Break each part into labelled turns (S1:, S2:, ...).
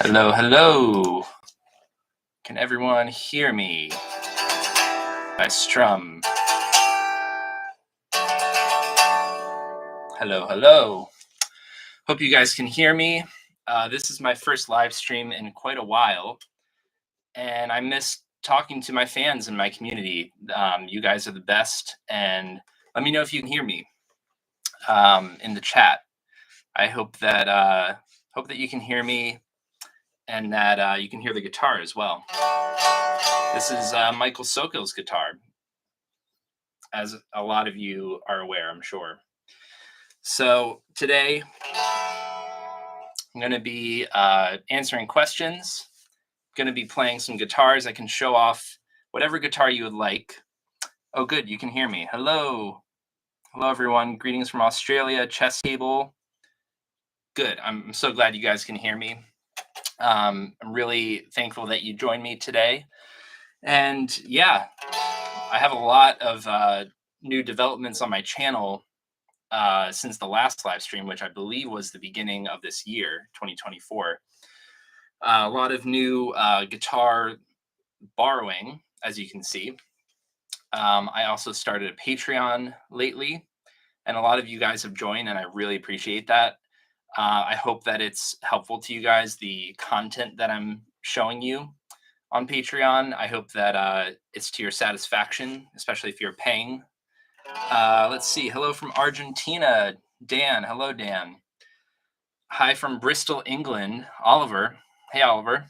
S1: Hello, hello. Can everyone hear me? I strum. Hello, hello. Hope you guys can hear me. This is my first live stream in quite a while, and I miss talking to my fans and my community. You guys are the best, and let me know if you can hear me in the chat. I hope that you can hear me, and that you can hear the guitar as well. This is Michael Sokil's guitar, as a lot of you are aware, I'm sure. So today I'm going to be answering questions. I'm going to be playing some guitars. I can show off whatever guitar you would like. Oh, good, you can hear me. Hello. Hello, everyone. Greetings from Australia, chess table. Good, I'm so glad you guys can hear me. I'm really thankful that you joined me today. And yeah, I have a lot of new developments on my channel since the last live stream, which I believe was the beginning of this year, 2024. A lot of new guitar borrowing, as you can see. I also started a Patreon lately, and a lot of you guys have joined, and I really appreciate that. I hope that it's helpful to you guys, the content that I'm showing you on Patreon. I hope that it's to your satisfaction, especially if you're paying. Let's see. Hello from Argentina, Dan. Hello, Dan. Hi from Bristol, England, Oliver. Hey, Oliver.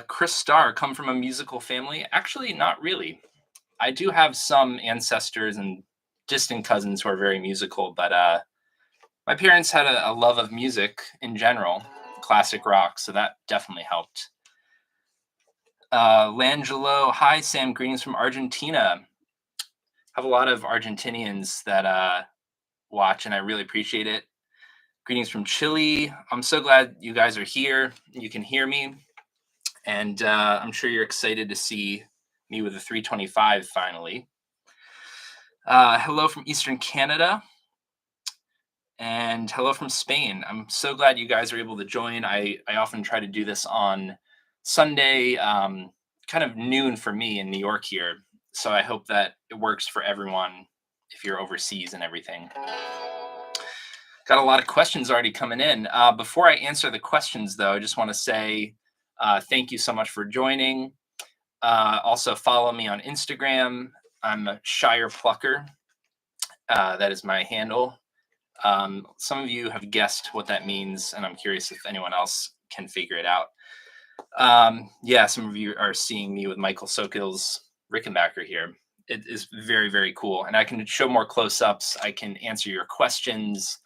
S1: Chris Starr, come from a musical family? Actually, not really. I do have some ancestors and distant cousins who are very musical, but my parents had a love of music in general, classic rock, so that definitely helped. Langelo, hi, Sam, greetings from Argentina. I have a lot of Argentinians that watch, and I really appreciate it. Greetings from Chile. I'm so glad you guys are here. You can hear me. And I'm sure you're excited to see me with a 325 finally. Hello from Eastern Canada. And hello from Spain. I'm so glad you guys are able to join. I often try to do this on Sunday, kind of noon for me in New York here. So I hope that it works for everyone if you're overseas and everything. Got a lot of questions already coming in. Before I answer the questions, though, I just want to say thank you so much for joining. Also, follow me on Instagram. I'm a Shire Plucker. That is my handle. Some of you have guessed what that means, and I'm curious if anyone else can figure it out. Yeah, some of you are seeing me with Michael Sokil's Rickenbacker here. It is very, very cool. And I can show more close-ups. I can answer your questions.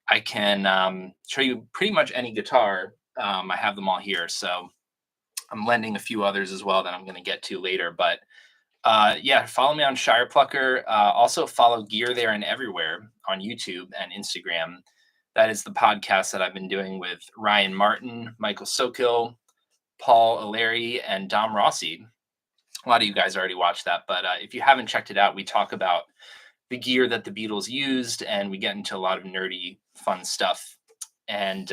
S1: I can show you pretty much any guitar. I have them all here. So I'm lending a few others as well that I'm going to get to later. But yeah, follow me on Shire Plucker. Also follow Gear There and Everywhere on YouTube and Instagram. That is the podcast that I've been doing with Ryan Martin, Michael Sokil, Paul O'Leary, and Dom Rossi. A lot of you guys already watched that, but if you haven't checked it out, we talk about the gear that the Beatles used, and we get into a lot of nerdy, fun stuff. And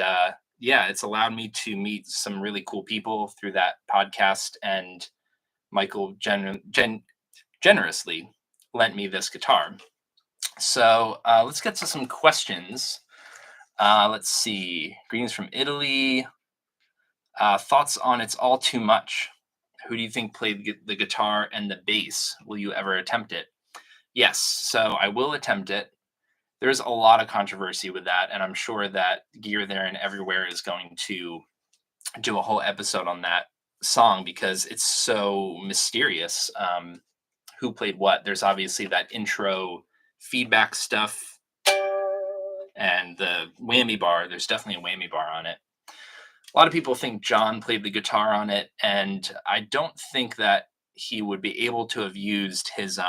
S1: yeah, it's allowed me to meet some really cool people through that podcast, and Michael generously lent me this guitar. So let's get to some questions. Let's see. Greetings from Italy. Thoughts on It's All Too Much? Who do you think played the guitar and the bass? Will you ever attempt it? Yes, so I will attempt it. There's a lot of controversy with that, and I'm sure that Gear There and Everywhere is going to do a whole episode on that song because it's so mysterious. Who played what? There's obviously that intro feedback stuff and the whammy bar. There's definitely a whammy bar on it. A lot of people think John played the guitar on it, and I don't think that he would be able to have used his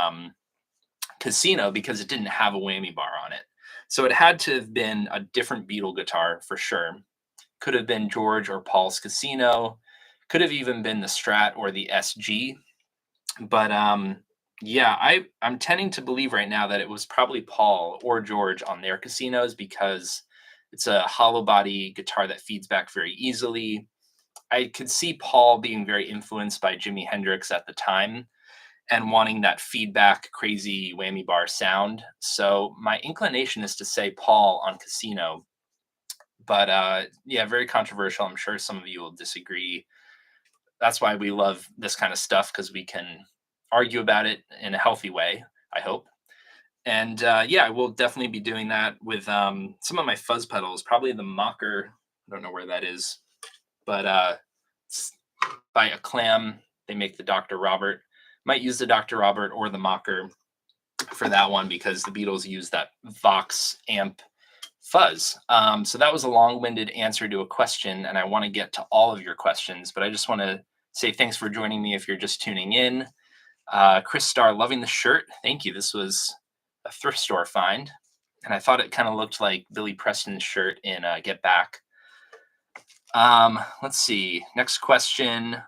S1: Casino because it didn't have a whammy bar on it. So it had to have been a different Beatle guitar for sure. Could have been George or Paul's Casino. Could have even been the Strat or the SG. But yeah, I'm tending to believe right now that it was probably Paul or George on their Casinos because It's a hollow body guitar that feeds back very easily. I could see Paul being very influenced by Jimi Hendrix at the time and wanting that feedback, crazy whammy bar sound. So my inclination is to say Paul on Casino, but yeah, very controversial. I'm sure some of you will disagree. That's why we love this kind of stuff, because we can argue about it in a healthy way, I hope. And yeah, I will definitely be doing that with some of my fuzz pedals, probably the Mocker. I don't know where that is, but it's by a clam. They make the Dr. Robert. Might use the Dr. Robert or the Mocker for that one, because the Beatles use that Vox amp fuzz. So that was a long-winded answer to a question, and I want to get to all of your questions, but I just want to say thanks for joining me if you're just tuning in. Chris Starr, loving the shirt. Thank you. This was a thrift store find, and I thought it kind of looked like Billy Preston's shirt in Get Back. Let's see. Next question.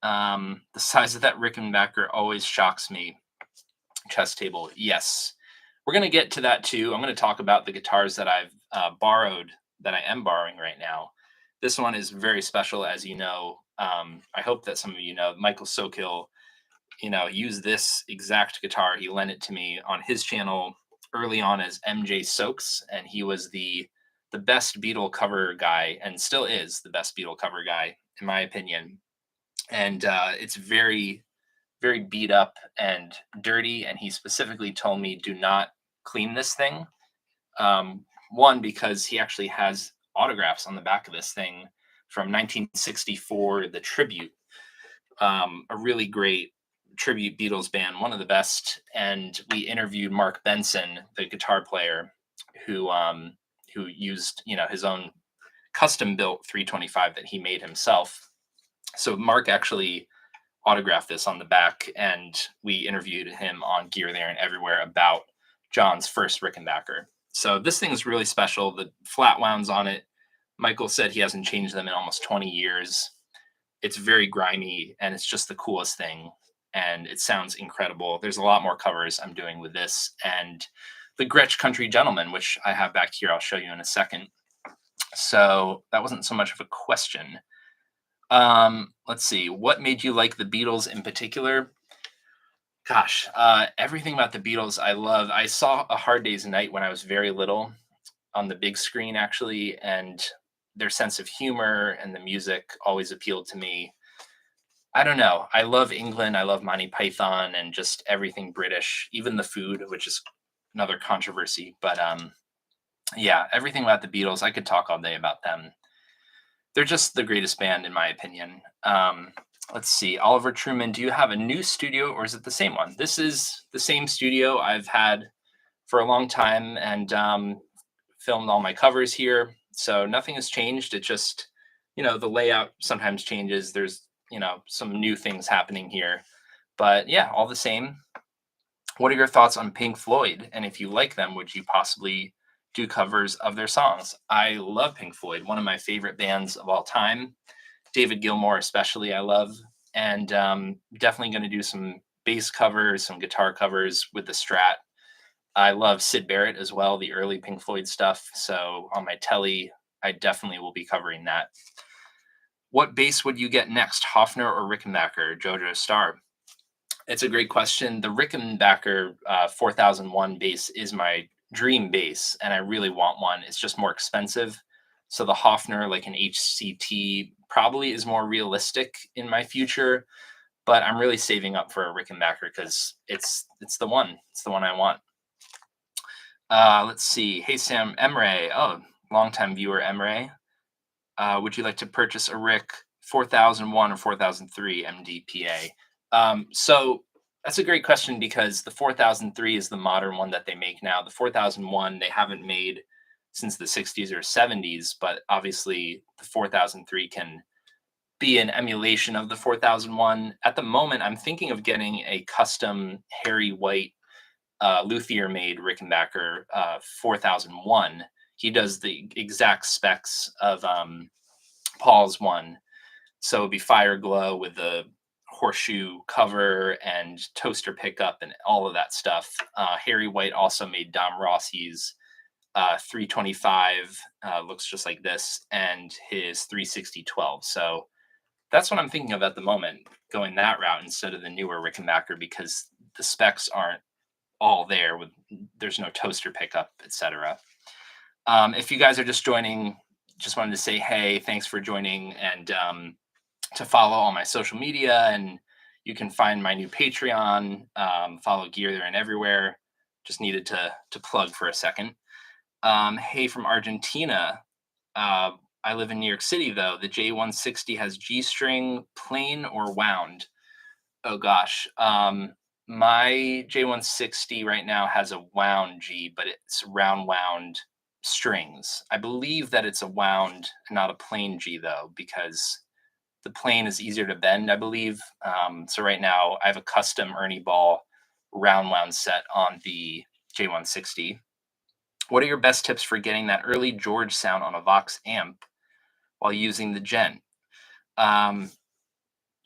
S1: The size of that Rickenbacker always shocks me. Chess table. Yes. We're going to get to that too. I'm going to talk about the guitars that I've borrowed, that I am borrowing right now. This one is very special, as you know. I hope that some of you know Michael Sokill, used this exact guitar. He lent it to me on his channel early on as MJ Soaks, and he was the best Beatle cover guy, and still is the best Beatle cover guy, in my opinion. And it's very, very beat up and dirty. And he specifically told me, do not clean this thing. One, because he actually has autographs on the back of this thing from 1964, the tribute, a really great tribute Beatles band, one of the best. And we interviewed Mark Benson, the guitar player, who used his own custom built 325 that he made himself. So Mark actually autographed this on the back, and we interviewed him on Gear There and Everywhere about John's first Rickenbacker. So this thing is really special. The flat wounds on it, Michael said he hasn't changed them in almost 20 years. It's very grimy, and it's just the coolest thing, and it sounds incredible. There's a lot more covers I'm doing with this, and the Gretsch Country Gentleman, which I have back here, I'll show you in a second. So that wasn't so much of a question. Let's see. What made you like the Beatles in particular? Gosh, everything about the Beatles I love. I saw A Hard Day's Night when I was very little on the big screen, actually, and their sense of humor and the music always appealed to me. I don't know. I love England. I love Monty Python and just everything British, even the food, which is another controversy. But yeah, everything about the Beatles, I could talk all day about them. They're just the greatest band, in my opinion. Let's see. Oliver Truman, do you have a new studio, or is it the same one? This is the same studio I've had for a long time, and filmed all my covers here. So nothing has changed. It just, the layout sometimes changes. There's, some new things happening here. But yeah, all the same. What are your thoughts on Pink Floyd? And if you like them, would you possibly do covers of their songs? I love Pink Floyd, one of my favorite bands of all time. David Gilmour especially I love, and definitely going to do some bass covers, some guitar covers with the Strat. I love Syd Barrett as well, the early Pink Floyd stuff. So on my telly, I definitely will be covering that. What bass would you get next, Hofner or Rickenbacker? Jojo Star. It's a great question. The Rickenbacker 4001 bass is my dream bass, and I really want one. It's just more expensive. So the Hofner, like an HCT, probably is more realistic in my future, but I'm really saving up for a Rickenbacker because it's the one. It's the one I want. Let's see. Hey, Sam Emre. Oh, longtime viewer Emre. Would you like to purchase a Rick 4001 or 4003 MDPA? So that's a great question, because the 4003 is the modern one that they make now. The 4001 they haven't made since the 60s or 70s, but obviously the 4003 can be an emulation of the 4001. At the moment, I'm thinking of getting a custom Harry White luthier made Rickenbacker 4001. He does the exact specs of Paul's one. So it'd be fire glow with the horseshoe cover and toaster pickup and all of that stuff. Harry White also made Dom Rossi's 325 looks just like this, and his 360 12. So that's what I'm thinking of at the moment, going that route instead of the newer Rickenbacker because the specs aren't all there. With there's no toaster pickup, etc. If you guys are just joining, just wanted to say hey, thanks for joining, and to follow all my social media, and you can find my new Patreon. Follow Gear there and everywhere. Just needed to plug for a second. Hey from Argentina. Uh, I live in New York City though. The J160 has G string, plain or wound. Oh gosh. My J160 right now has a wound G, but it's round wound strings. I believe that it's a wound, not a plain G though, because the plane is easier to bend, I believe. So right now I have a custom Ernie Ball round wound set on the J160. What are your best tips for getting that early George sound on a Vox amp while using the Gen? Um,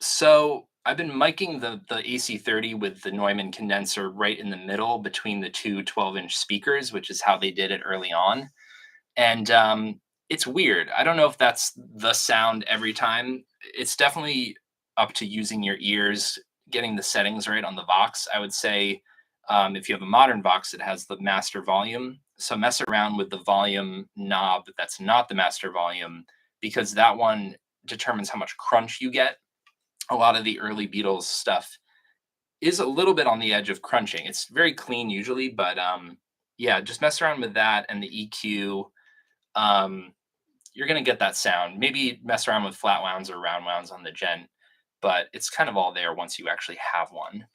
S1: so I've been miking the AC30 with the Neumann condenser right in the middle between the two 12-inch speakers, which is how they did it early on. And it's weird. I don't know if that's the sound every time. It's definitely up to using your ears, getting the settings right on the Vox. I would say if you have a modern Vox, it has the master volume. So mess around with the volume knob that's not the master volume, because that one determines how much crunch you get. A lot of the early Beatles stuff is a little bit on the edge of crunching. It's very clean usually, but yeah, just mess around with that and the EQ. Um, you're gonna get that sound. Maybe mess around with flat wounds or round wounds on the Gen, but it's kind of all there once you actually have one.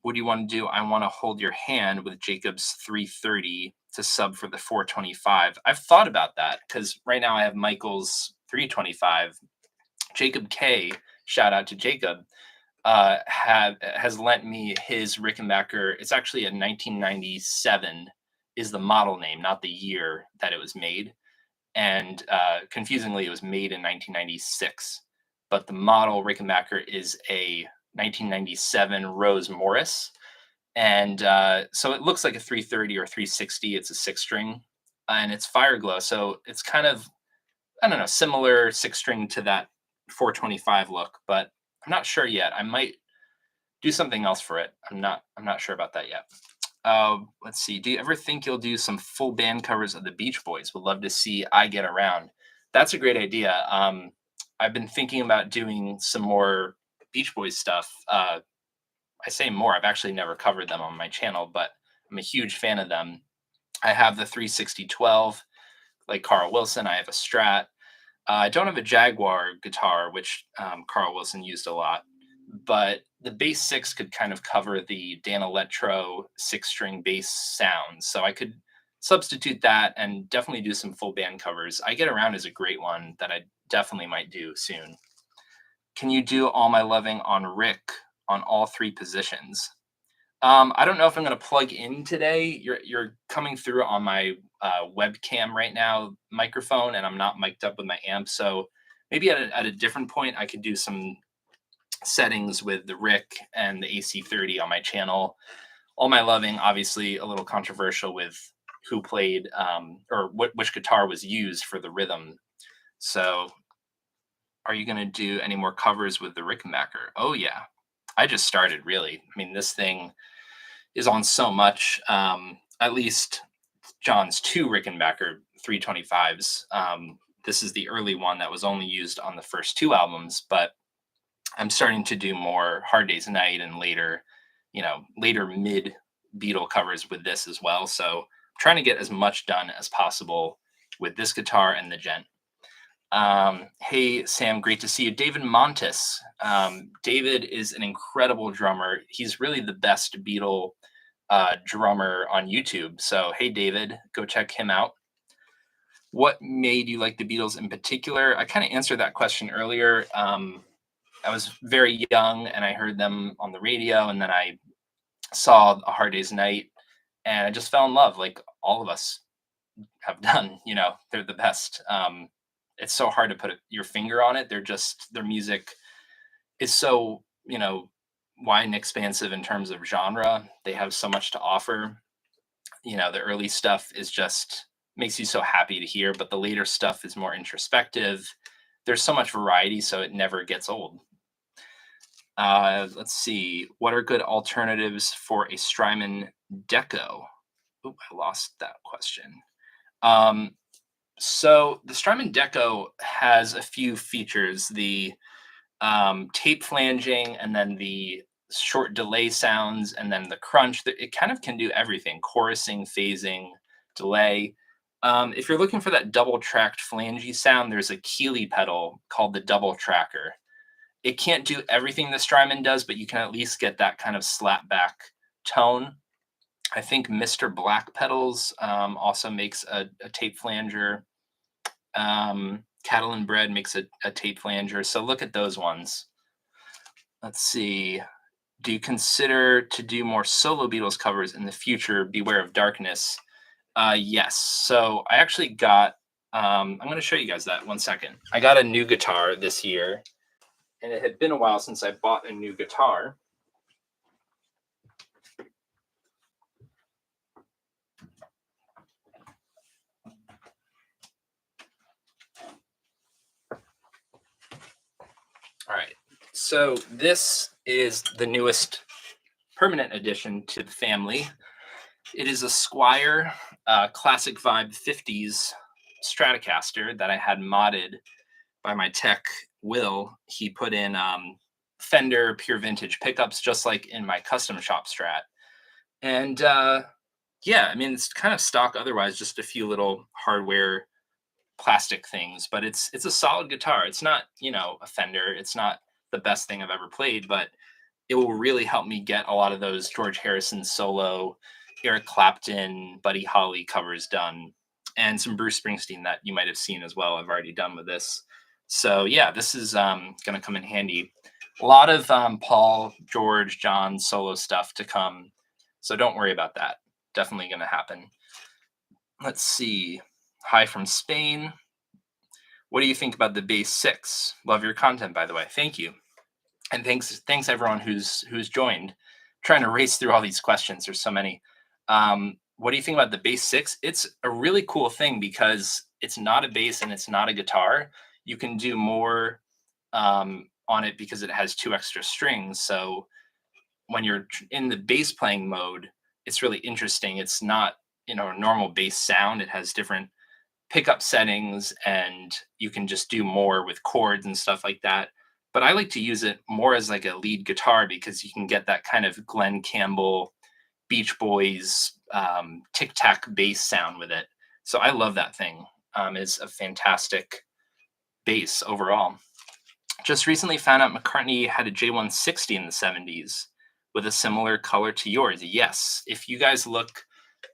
S1: What do you want to do? I want to hold your hand with Jacob's 330 to sub for the 425. I've thought about that because right now I have Michael's 325. Jacob K, shout out to Jacob, has lent me his Rickenbacker. It's actually a 1997 is the model name, not the year that it was made. And confusingly, it was made in 1996. But the model Rickenbacker is a 1997 Rose Morris. And so it looks like a 330 or 360. It's a six string and it's fire glow. So it's kind of, I don't know, similar six string to that 425 look, but I'm not sure yet. I might do something else for it. I'm not sure about that yet. Let's see. Do you ever think you'll do some full band covers of the Beach Boys? Would love to see I Get Around. That's a great idea. I've been thinking about doing some more Beach Boys stuff. I say more. I've actually never covered them on my channel, but I'm a huge fan of them. I have the 36012, like Carl Wilson. I have a Strat. I don't have a Jaguar guitar, which Carl Wilson used a lot, but the bass six could kind of cover the Dan Electro six string bass sounds. So I could substitute that and definitely do some full band covers. I Get Around is a great one that I definitely might do soon. Can you do All My Loving on Rick on all three positions? I don't know if I'm going to plug in today. You're coming through on my webcam right now, microphone, and I'm not mic'd up with my amp. So maybe at a different point, I could do some settings with the Rick and the AC30 on my channel. All My Loving, obviously, a little controversial with who played or which guitar was used for the rhythm. So, are you going to do any more covers with the Rickenbacker? Oh yeah, I just started really. I mean, this thing is on so much. At least John's two Rickenbacker 325s. This is the early one that was only used on the first two albums, but I'm starting to do more Hard Day's Night and later, later mid Beatle covers with this as well. So I'm trying to get as much done as possible with this guitar and the Gent. Hey, Sam, great to see you. David Montes. David is an incredible drummer. He's really the best Beatle drummer on YouTube. So, hey, David, go check him out. What made you like the Beatles in particular? I kind of answered that question earlier. I was very young and I heard them on the radio, and then I saw A Hard Day's Night and I just fell in love, like all of us have done. They're the best. It's so hard to put your finger on it. Their music is so, wide and expansive in terms of genre. They have so much to offer. The early stuff is just makes you so happy to hear, but the later stuff is more introspective. There's so much variety, so it never gets old. Let's see. What are good alternatives for a Strymon Deco? Oop, I lost that question. Um, so the Strymon Deco has a few features. The tape flanging, and then the short delay sounds, and then the crunch. It kind of can do everything: chorusing, phasing, delay. If you're looking for that double tracked flangey sound, there's a Keeley pedal called the Double Tracker. It can't do everything the Strymon does, but you can at least get that kind of slapback tone. I think Mr. Black Pedals also makes a tape flanger. Cattle and Bread makes a tape flanger. So look at those ones. Let's see. Do you consider to do more solo Beatles covers in the future? Beware of Darkness. Yes. So I actually got. I'm going to show you guys that 1 second. I got a new guitar this year, and it had been a while since I bought a new guitar. All right. So this is the newest permanent addition to the family. It is a Squire Classic Vibe 50s Stratocaster that I had modded by my tech, Will. He put in Fender Pure Vintage pickups, just like in my custom shop Strat. And yeah, I mean, it's kind of stock otherwise, just a few little hardware plastic things, but it's a solid guitar. It's not, a Fender. It's not the best thing I've ever played, but it will really help me get a lot of those George Harrison solo, Eric Clapton, Buddy Holly covers done, and some Bruce Springsteen that you might have seen as well. I've already done with this. So yeah, this is going to come in handy. A lot of Paul, George, John solo stuff to come. So don't worry about that. Definitely going to happen. Let's see. Hi from Spain. What do you think about the Bass 6? Love your content, by the way. Thank you. And thanks everyone who's joined. Trying to race through all these questions. There's so many. What do you think about the Bass 6? It's a really cool thing because it's not a bass and it's not a guitar. You can do more on it because it has 2 extra strings. So when you're in the bass playing mode, it's really interesting. It's not, a normal bass sound. It has different pickup settings, and you can just do more with chords and stuff like that. But I like to use it more as like a lead guitar because you can get that kind of Glenn Campbell, Beach Boys, tic tac bass sound with it. So I love that thing. It's a fantastic bass overall. Just recently found out McCartney had a J160 in the 70s with a similar color to yours. Yes, if you guys look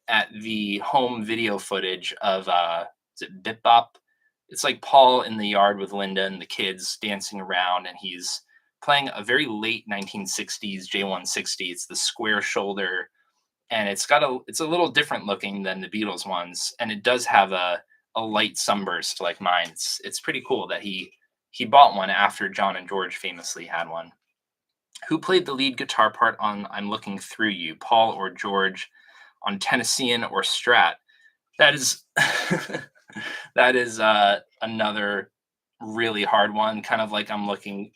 S1: at the home video footage of is it Bip Bop? It's like Paul in the yard with Linda and the kids dancing around, and he's playing a very late 1960s J160. It's the square shoulder, and it's a little different looking than the Beatles ones, and it does have a light sunburst like mine. It's pretty cool that he bought one after John and George famously had one. Who played the lead guitar part on I'm Looking Through You, Paul or George, on Tennessean or Strat? That is that is another really hard one, kind of like not I'm Looking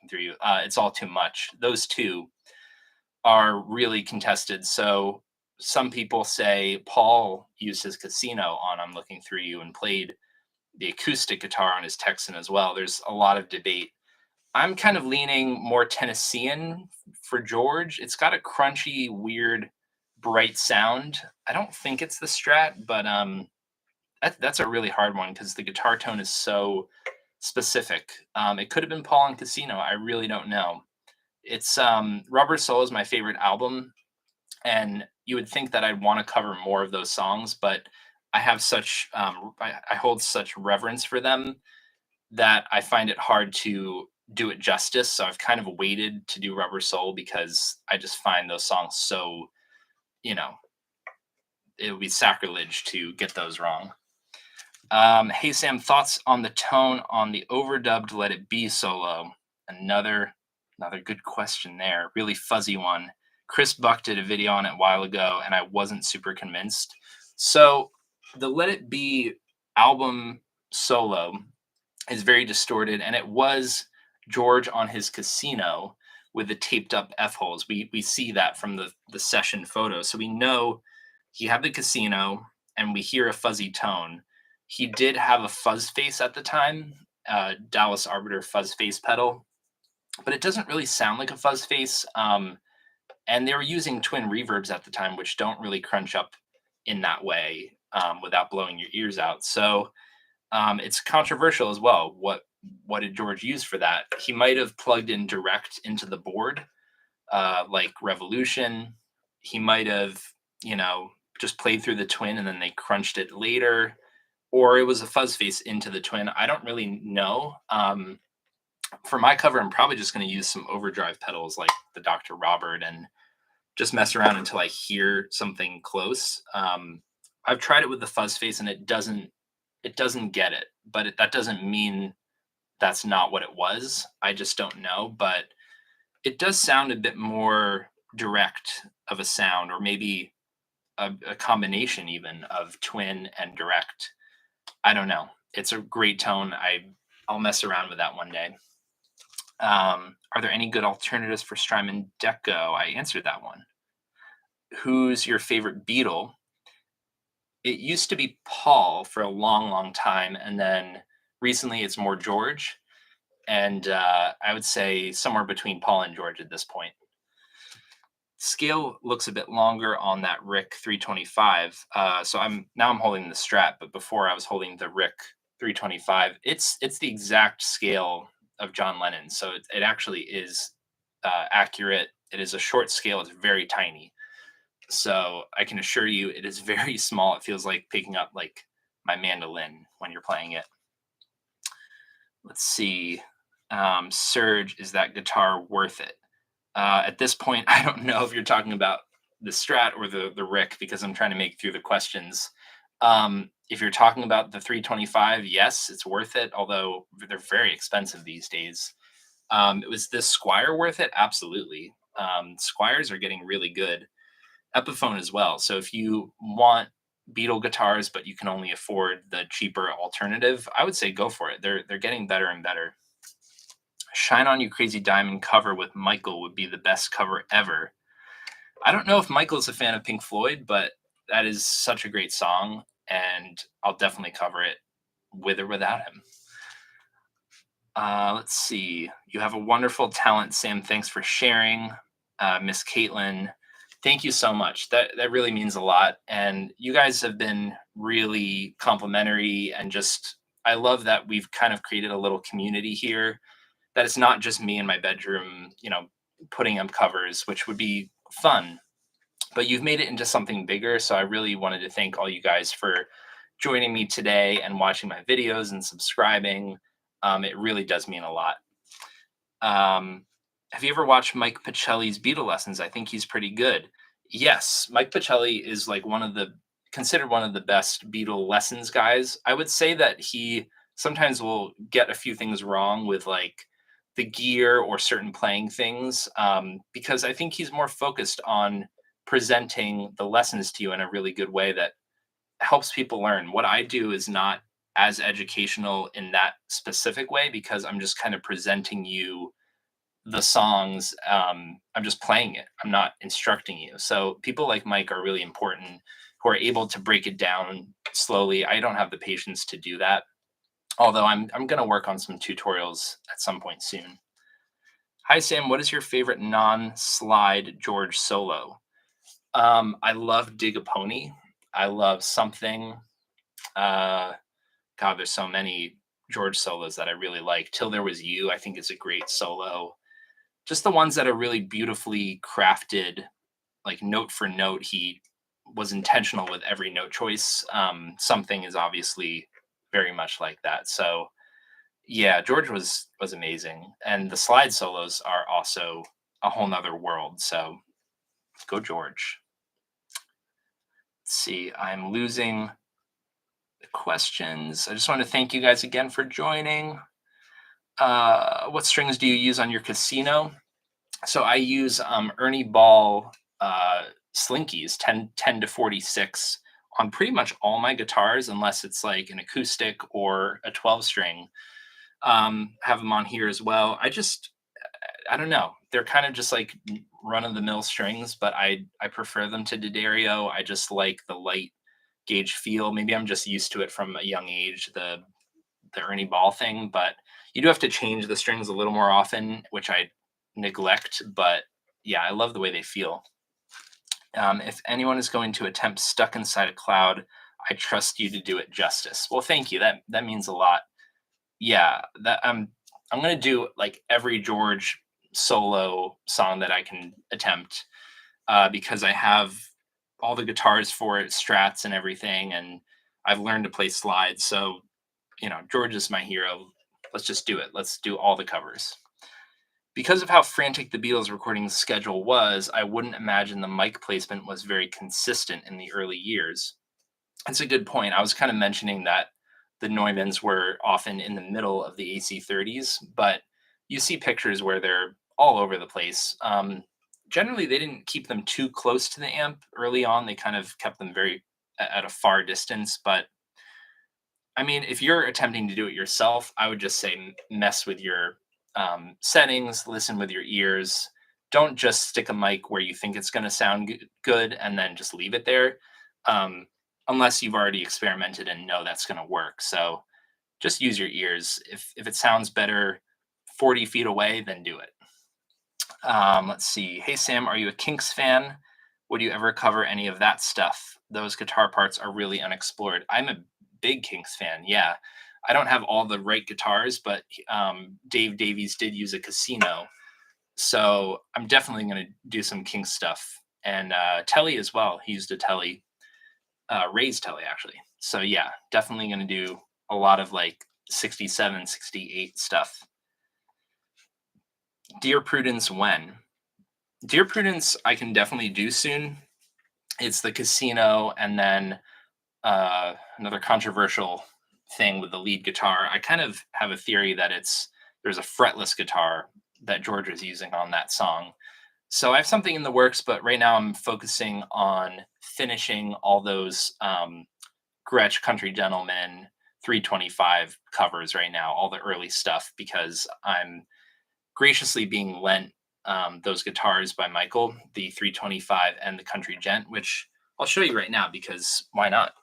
S1: Through You. It's All Too Much. Those two are really contested. So some people say Paul used his Casino on I'm Looking Through You and played the acoustic guitar on his Texan as well. There's a lot of debate. I'm kind of leaning more Tennessean for George. It's got a crunchy, weird, bright sound. I don't think it's the Strat, but that's a really hard one because the guitar tone is so specific. It could have been Paul and Casino. I really don't know. It's Rubber Soul is my favorite album, and you would think that I'd want to cover more of those songs, but I have such I hold such reverence for them that I find it hard to do it justice. So I've kind of waited to do Rubber Soul because I just find those songs so, it would be sacrilege to get those wrong. Hey Sam, thoughts on the tone on the overdubbed Let It Be solo? Another good question there. Really fuzzy one. Chris Buck did a video on it a while ago, and I wasn't super convinced. So the Let It Be album solo is very distorted, and it was George on his casino with the taped up F holes. We see that from the session photo, so we know he had the casino, and we hear a fuzzy tone. He did have a fuzz face at the time, Dallas Arbiter fuzz face pedal, but it doesn't really sound like a fuzz face. And they were using twin reverbs at the time, which don't really crunch up in that way without blowing your ears out. So it's controversial as well. What did George use for that? He might have plugged in direct into the board, like Revolution. He might have, you know, just played through the twin and then they crunched it later, or it was a fuzz face into the twin. I don't really know. For my cover, I'm probably just going to use some overdrive pedals like the Dr. Robert and just mess around until I hear something close. I've tried it with the fuzz face and it doesn't get it, but that doesn't mean that's not what it was. I just don't know, but it does sound a bit more direct of a sound, or maybe a combination even of twin and direct. I don't know. It's a great tone. I'll mess around with that one day. Are there any good alternatives for Strymon Deco? I answered that one. Who's your favorite Beatle? It used to be Paul for a long, long time, and then recently it's more George. And I would say somewhere between Paul and George at this point. Scale looks a bit longer on that Rick 325. So I'm holding the Strat, but before I was holding the Rick 325. It's the exact scale of John Lennon, so it actually is accurate. It is a short scale. It's very tiny. So I can assure you it is very small. It feels like picking up like my mandolin when you're playing it. Let's see. Serge, is that guitar worth it? At this point, I don't know if you're talking about the Strat or the Rick, because I'm trying to make through the questions. If you're talking about the 325, yes, it's worth it, although they're very expensive these days. Was this Squire worth it? Absolutely. Squires are getting really good. Epiphone as well. So if you want Beatle guitars, but you can only afford the cheaper alternative, I would say go for it. They're getting better and better. Shine On You Crazy Diamond cover with Michael would be the best cover ever. I don't know if Michael's a fan of Pink Floyd, but that is such a great song, and I'll definitely cover it with or without him. Let's see. You have a wonderful talent, Sam. Thanks for sharing. Miss Caitlin, thank you so much. That really means a lot. And you guys have been really complimentary, and just, I love that we've kind of created a little community here, that it's not just me in my bedroom, you know, putting up covers, which would be fun, but you've made it into something bigger. So I really wanted to thank all you guys for joining me today and watching my videos and subscribing. It really does mean a lot. Have you ever watched Mike Pacelli's Beatle lessons? I think he's pretty good. Yes, Mike Pacelli is like considered one of the best Beatle lessons guys. I would say that he sometimes will get a few things wrong with like the gear or certain playing things, because I think he's more focused on presenting the lessons to you in a really good way that helps people learn. What I do is not as educational in that specific way, because I'm just kind of presenting you the songs. I'm just playing it. I'm not instructing you. So people like Mike are really important, who are able to break it down slowly. I don't have the patience to do that, although I'm going to work on some tutorials at some point soon. Hi, Sam. What is your favorite non-slide George solo? I love Dig a Pony. I love Something. God, there's so many George solos that I really like. Till There Was You, I think, is a great solo. Just the ones that are really beautifully crafted, like note for note. He was intentional with every note choice. Something is obviously very much like that. So yeah, George was amazing. And the slide solos are also a whole nother world. So go George. Let's see, I'm losing the questions. I just want to thank you guys again for joining. What strings do you use on your casino? So I use Ernie Ball slinkies, 10 to 46 on pretty much all my guitars, unless it's like an acoustic or a 12 string. Have them on here as well. I don't know. They're kind of just like run of the mill strings, but I prefer them to D'Addario. I just like the light gauge feel. Maybe I'm just used to it from a young age, the Ernie Ball thing, but you do have to change the strings a little more often, which I neglect. But yeah, I love the way they feel. If anyone is going to attempt Stuck Inside a Cloud, I trust you to do it justice. Well, thank you. That means a lot. Yeah, that I'm gonna do like every George solo song that I can attempt, because I have all the guitars for it, strats and everything, and I've learned to play slides. So George is my hero. Let's just do it. Let's do all the covers. Because of how frantic the Beatles recording schedule was, I wouldn't imagine the mic placement was very consistent in the early years. That's a good point. I was kind of mentioning that the Neumanns were often in the middle of the AC30s, but you see pictures where they're all over the place. Generally, they didn't keep them too close to the amp early on. They kind of kept them very at a far distance. But I mean, if you're attempting to do it yourself, I would just say mess with your settings, listen with your ears. Don't just stick a mic where you think it's going to sound good and then just leave it there, um, unless you've already experimented and know that's going to work. So just use your ears. If it sounds better 40 feet away, then do it. Let's see. Hey, Sam, are you a Kinks fan? Would you ever cover any of that stuff? Those guitar parts are really unexplored. I'm a big Kinks fan. Yeah. I don't have all the right guitars, but Dave Davies did use a Casino. So I'm definitely going to do some Kinks stuff. And Telly as well. He used a Telly, Ray's Telly, actually. So yeah, definitely going to do a lot of like 67, 68 stuff. Dear Prudence, when? Dear Prudence, I can definitely do soon. It's the Casino, and then another controversial thing with the lead guitar. I kind of have a theory that there's a fretless guitar that George was using on that song. So I have something in the works, but right now I'm focusing on finishing all those Gretsch Country Gentleman 325 covers right now, all the early stuff, because I'm graciously being lent those guitars by Michael, the 325 and the Country Gent, which I'll show you right now because why not?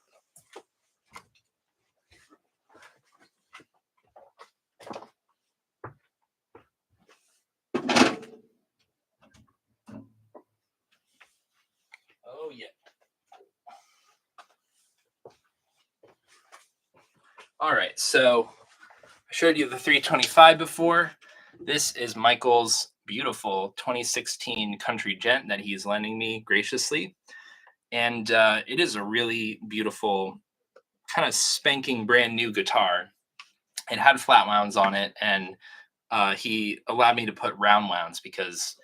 S1: Oh, yeah. All right. So I showed you the 325 before. This is Michael's beautiful 2016 Country Gent that he's lending me graciously. And it is a really beautiful, kind of spanking brand new guitar. It had flat wounds on it, and he allowed me to put round wounds because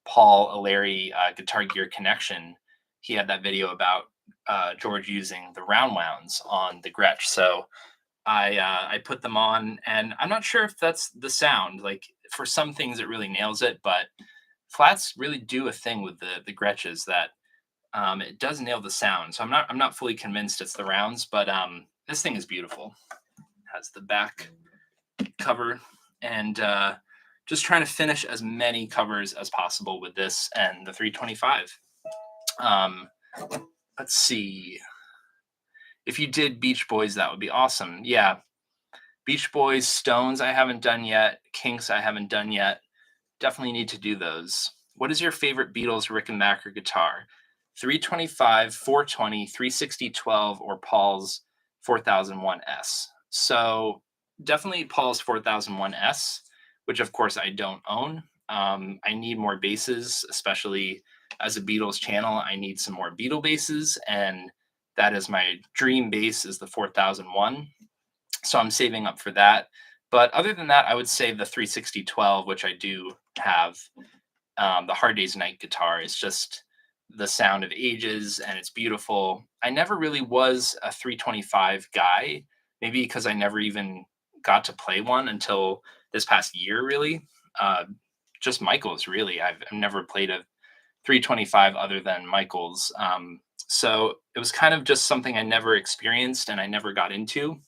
S1: Paul O'Leary, Guitar Gear Connection, he had that video about George using the round wounds on the Gretsch. So I put them on, and I'm not sure if that's the sound. Like for some things, it really nails it, but flats really do a thing with the Gretches that it does nail the sound. So I'm not fully convinced it's the rounds, but this thing is beautiful. It has the back cover, and just trying to finish as many covers as possible with this and the 325. Let's see. If you did Beach Boys, that would be awesome. Yeah, Beach Boys, Stones, I haven't done yet. Kinks, I haven't done yet. Definitely need to do those. What is your favorite Beatles Rickenbacker guitar? 325, 420, 360, 12, or Paul's 4001S? So definitely Paul's 4001S, which of course I don't own. I need more basses, especially as a Beatles channel. I need some more Beatle basses, and that is my dream bass is the 4001. So I'm saving up for that. But other than that, I would say the 36012, which I do have. The Hard Day's Night guitar is just the sound of ages, and it's beautiful. I never really was a 325 guy, maybe because I never even got to play one until this past year, really. just Michaels, really. I've never played a 325 other than Michaels. So it was kind of just something I never experienced and I never got into.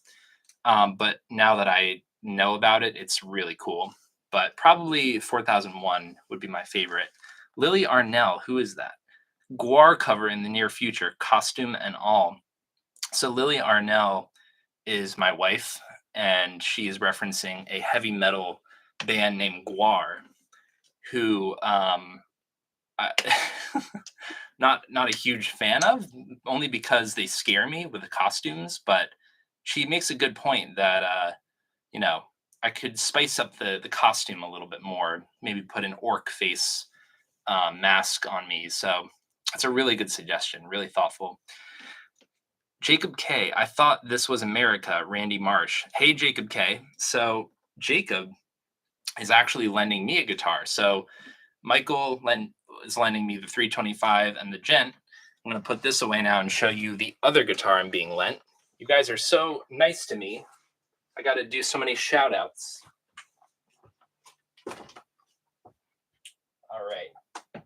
S1: But now that I know about it, it's really cool. But probably 4001 would be my favorite. Lily Arnell, who is that? Guar cover in the near future, costume and all. So Lily Arnell is my wife, and she is referencing a heavy metal band named Guar, who I, not a huge fan of, only because they scare me with the costumes. But she makes a good point that you know I could spice up the costume a little bit more, maybe put an orc face mask on me. So that's a really good suggestion, really thoughtful. Jacob K. I thought this was America, Randy Marsh. Hey, Jacob K. So Jacob is actually lending me a guitar. So Michael is lending me the 325 and the Gent. I'm going to put this away now and show you the other guitar I'm being lent. You guys are so nice to me. I got to do so many shout outs. All right.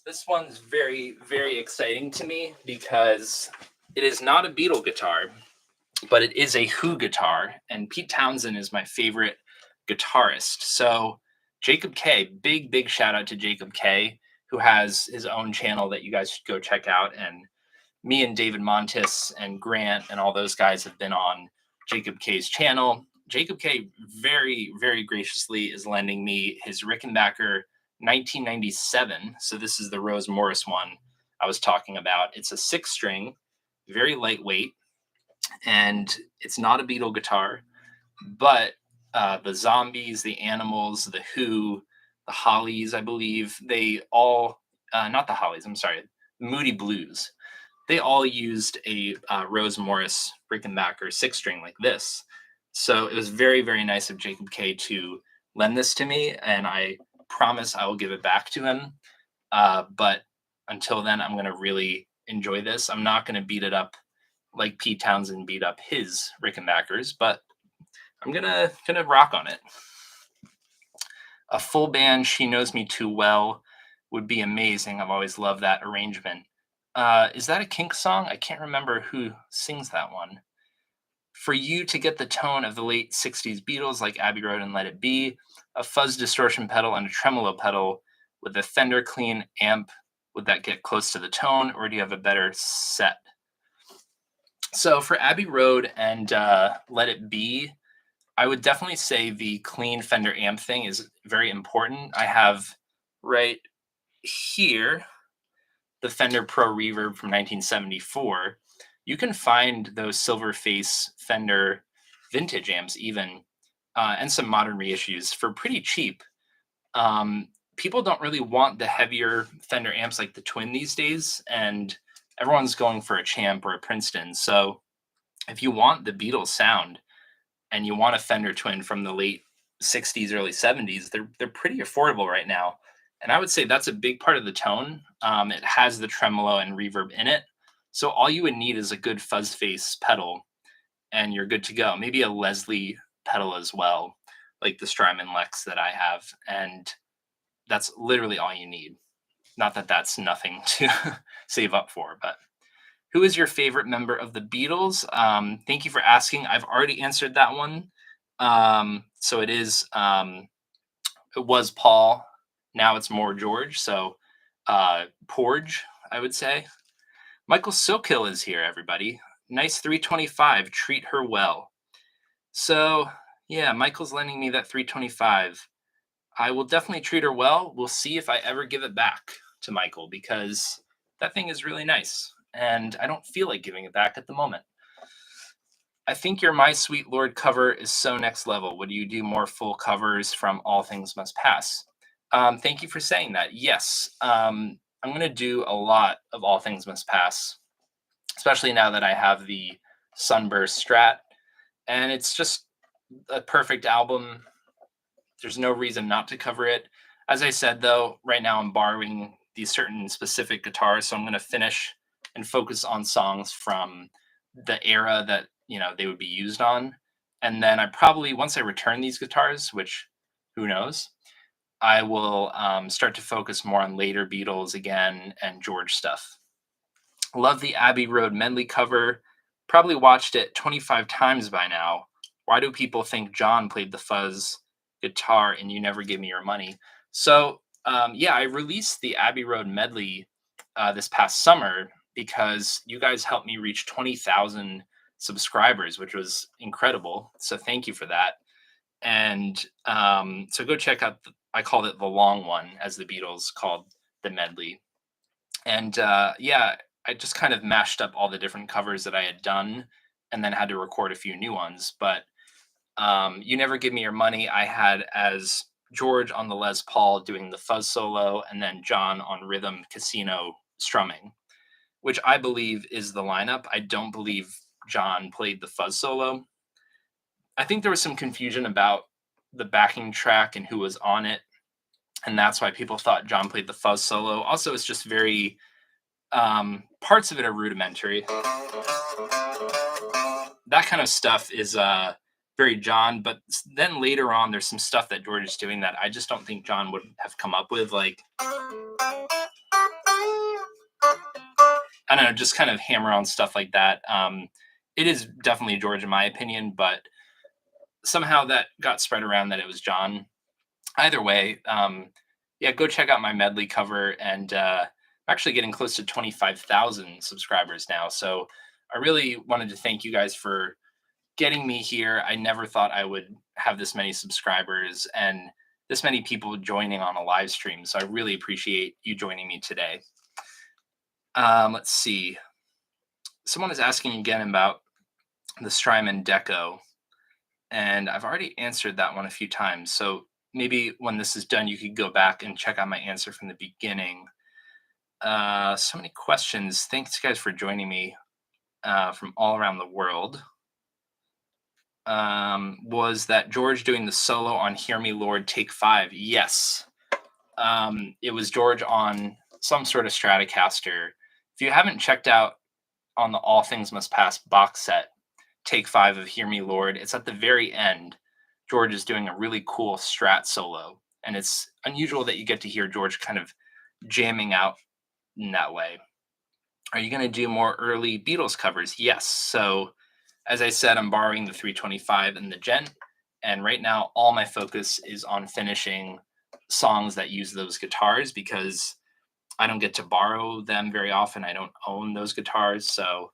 S1: This one's very, very exciting to me because it is not a Beatle guitar, but it is a Who guitar. And Pete Townsend is my favorite guitarist. So Jacob K, big shout out to Jacob K, who has his own channel that you guys should go check out. And me and David Montis and Grant and all those guys have been on Jacob K's channel. Jacob K very, very graciously is lending me his Rickenbacker 1997. So this is the Rose Morris one I was talking about. It's a 6-string, very lightweight, and it's not a Beatle guitar, but the Zombies, the Animals, the Who, the Hollies, I believe, they all, not the Hollies, I'm sorry, Moody Blues, they all used a Rose Morris Rickenbacker 6-string like this. So it was very, very nice of Jacob K to lend this to me, and I promise I will give it back to him. But until then, I'm going to really enjoy this. I'm not going to beat it up like Pete Townsend beat up his Rickenbackers, but I'm gonna rock on it. A full band, She Knows Me Too Well, would be amazing. I've always loved that arrangement. Is that a Kink song? I can't remember who sings that one. For you to get the tone of the late 60s Beatles like Abbey Road and Let It Be, a fuzz distortion pedal and a tremolo pedal with a Fender clean amp, would that get close to the tone, or do you have a better set? So for Abbey Road and Let It Be, I would definitely say the clean Fender amp thing is very important. I have right here the Fender Pro Reverb from 1974. You can find those silver face Fender vintage amps even, and some modern reissues for pretty cheap. People don't really want the heavier Fender amps like the Twin these days, and everyone's going for a Champ or a Princeton. So if you want the Beatles sound and you want a Fender Twin from the late 60s, early 70s, they're pretty affordable right now. And I would say that's a big part of the tone. It has the tremolo and reverb in it. So all you would need is a good fuzz face pedal and you're good to go. Maybe a Leslie pedal as well, like the Strymon Lex that I have. And that's literally all you need. Not that that's nothing to save up for, but who is your favorite member of the Beatles? Thank you for asking. I've already answered that one. So it was Paul. Now it's more George. So Porge, I would say. Michael Sokill is here, everybody. Nice 325. Treat her well. So yeah, Michael's lending me that 325. I will definitely treat her well. We'll see if I ever give it back to Michael because that thing is really nice. And I don't feel like giving it back at the moment. I think your My Sweet Lord cover is so next level. Would you do more full covers from All Things Must Pass? Thank you for saying that. Yes, I'm going to do a lot of All Things Must Pass, especially now that I have the Sunburst Strat. And it's just a perfect album. There's no reason not to cover it. As I said, though, right now I'm borrowing these certain specific guitars, so I'm going to finish and focus on songs from the era that they would be used on. And then I probably, once I return these guitars, which who knows? I will start to focus more on later Beatles again and George stuff. Love the Abbey Road medley cover. Probably watched it 25 times by now. Why do people think John played the fuzz guitar and You Never Give Me Your Money? So, yeah, I released the Abbey Road medley this past summer because you guys helped me reach 20,000 subscribers, which was incredible. So, thank you for that. And so, go check out, I called it the long one, as the Beatles called the medley. And yeah, I just kind of mashed up all the different covers that I had done and then had to record a few new ones. But You Never Give Me Your Money, I had as George on the Les Paul doing the fuzz solo, and then John on rhythm casino strumming, which I believe is the lineup. I don't believe John played the fuzz solo. I think there was some confusion about the backing track and who was on it. And that's why people thought John played the fuzz solo. Also, it's just very parts of it are rudimentary. That kind of stuff is very John, but then later on, there's some stuff that George is doing that I just don't think John would have come up with. Like, I don't know, just kind of hammer on stuff like that. It is definitely George, in my opinion, but somehow that got spread around that it was John. Either way, yeah, go check out my medley cover, and I'm actually getting close to 25,000 subscribers now. So I really wanted to thank you guys for getting me here. I never thought I would have this many subscribers and this many people joining on a live stream. So I really appreciate you joining me today. Let's see. Someone is asking again about the Strymon Deco, and I've already answered that one a few times. So maybe when this is done, you could go back and check out my answer from the beginning. So many questions. Thanks, guys, for joining me from all around the world. Was that George doing the solo on Hear Me Lord Take 5? Yes. It was George on some sort of Stratocaster. If you haven't checked out on the All Things Must Pass box set, Take 5 of Hear Me Lord, it's at the very end. George is doing a really cool Strat solo. And it's unusual that you get to hear George kind of jamming out in that way. Are you going to do more early Beatles covers? Yes. So, as I said, I'm borrowing the 325 and the Gent. And right now, all my focus is on finishing songs that use those guitars because I don't get to borrow them very often. I don't own those guitars. So,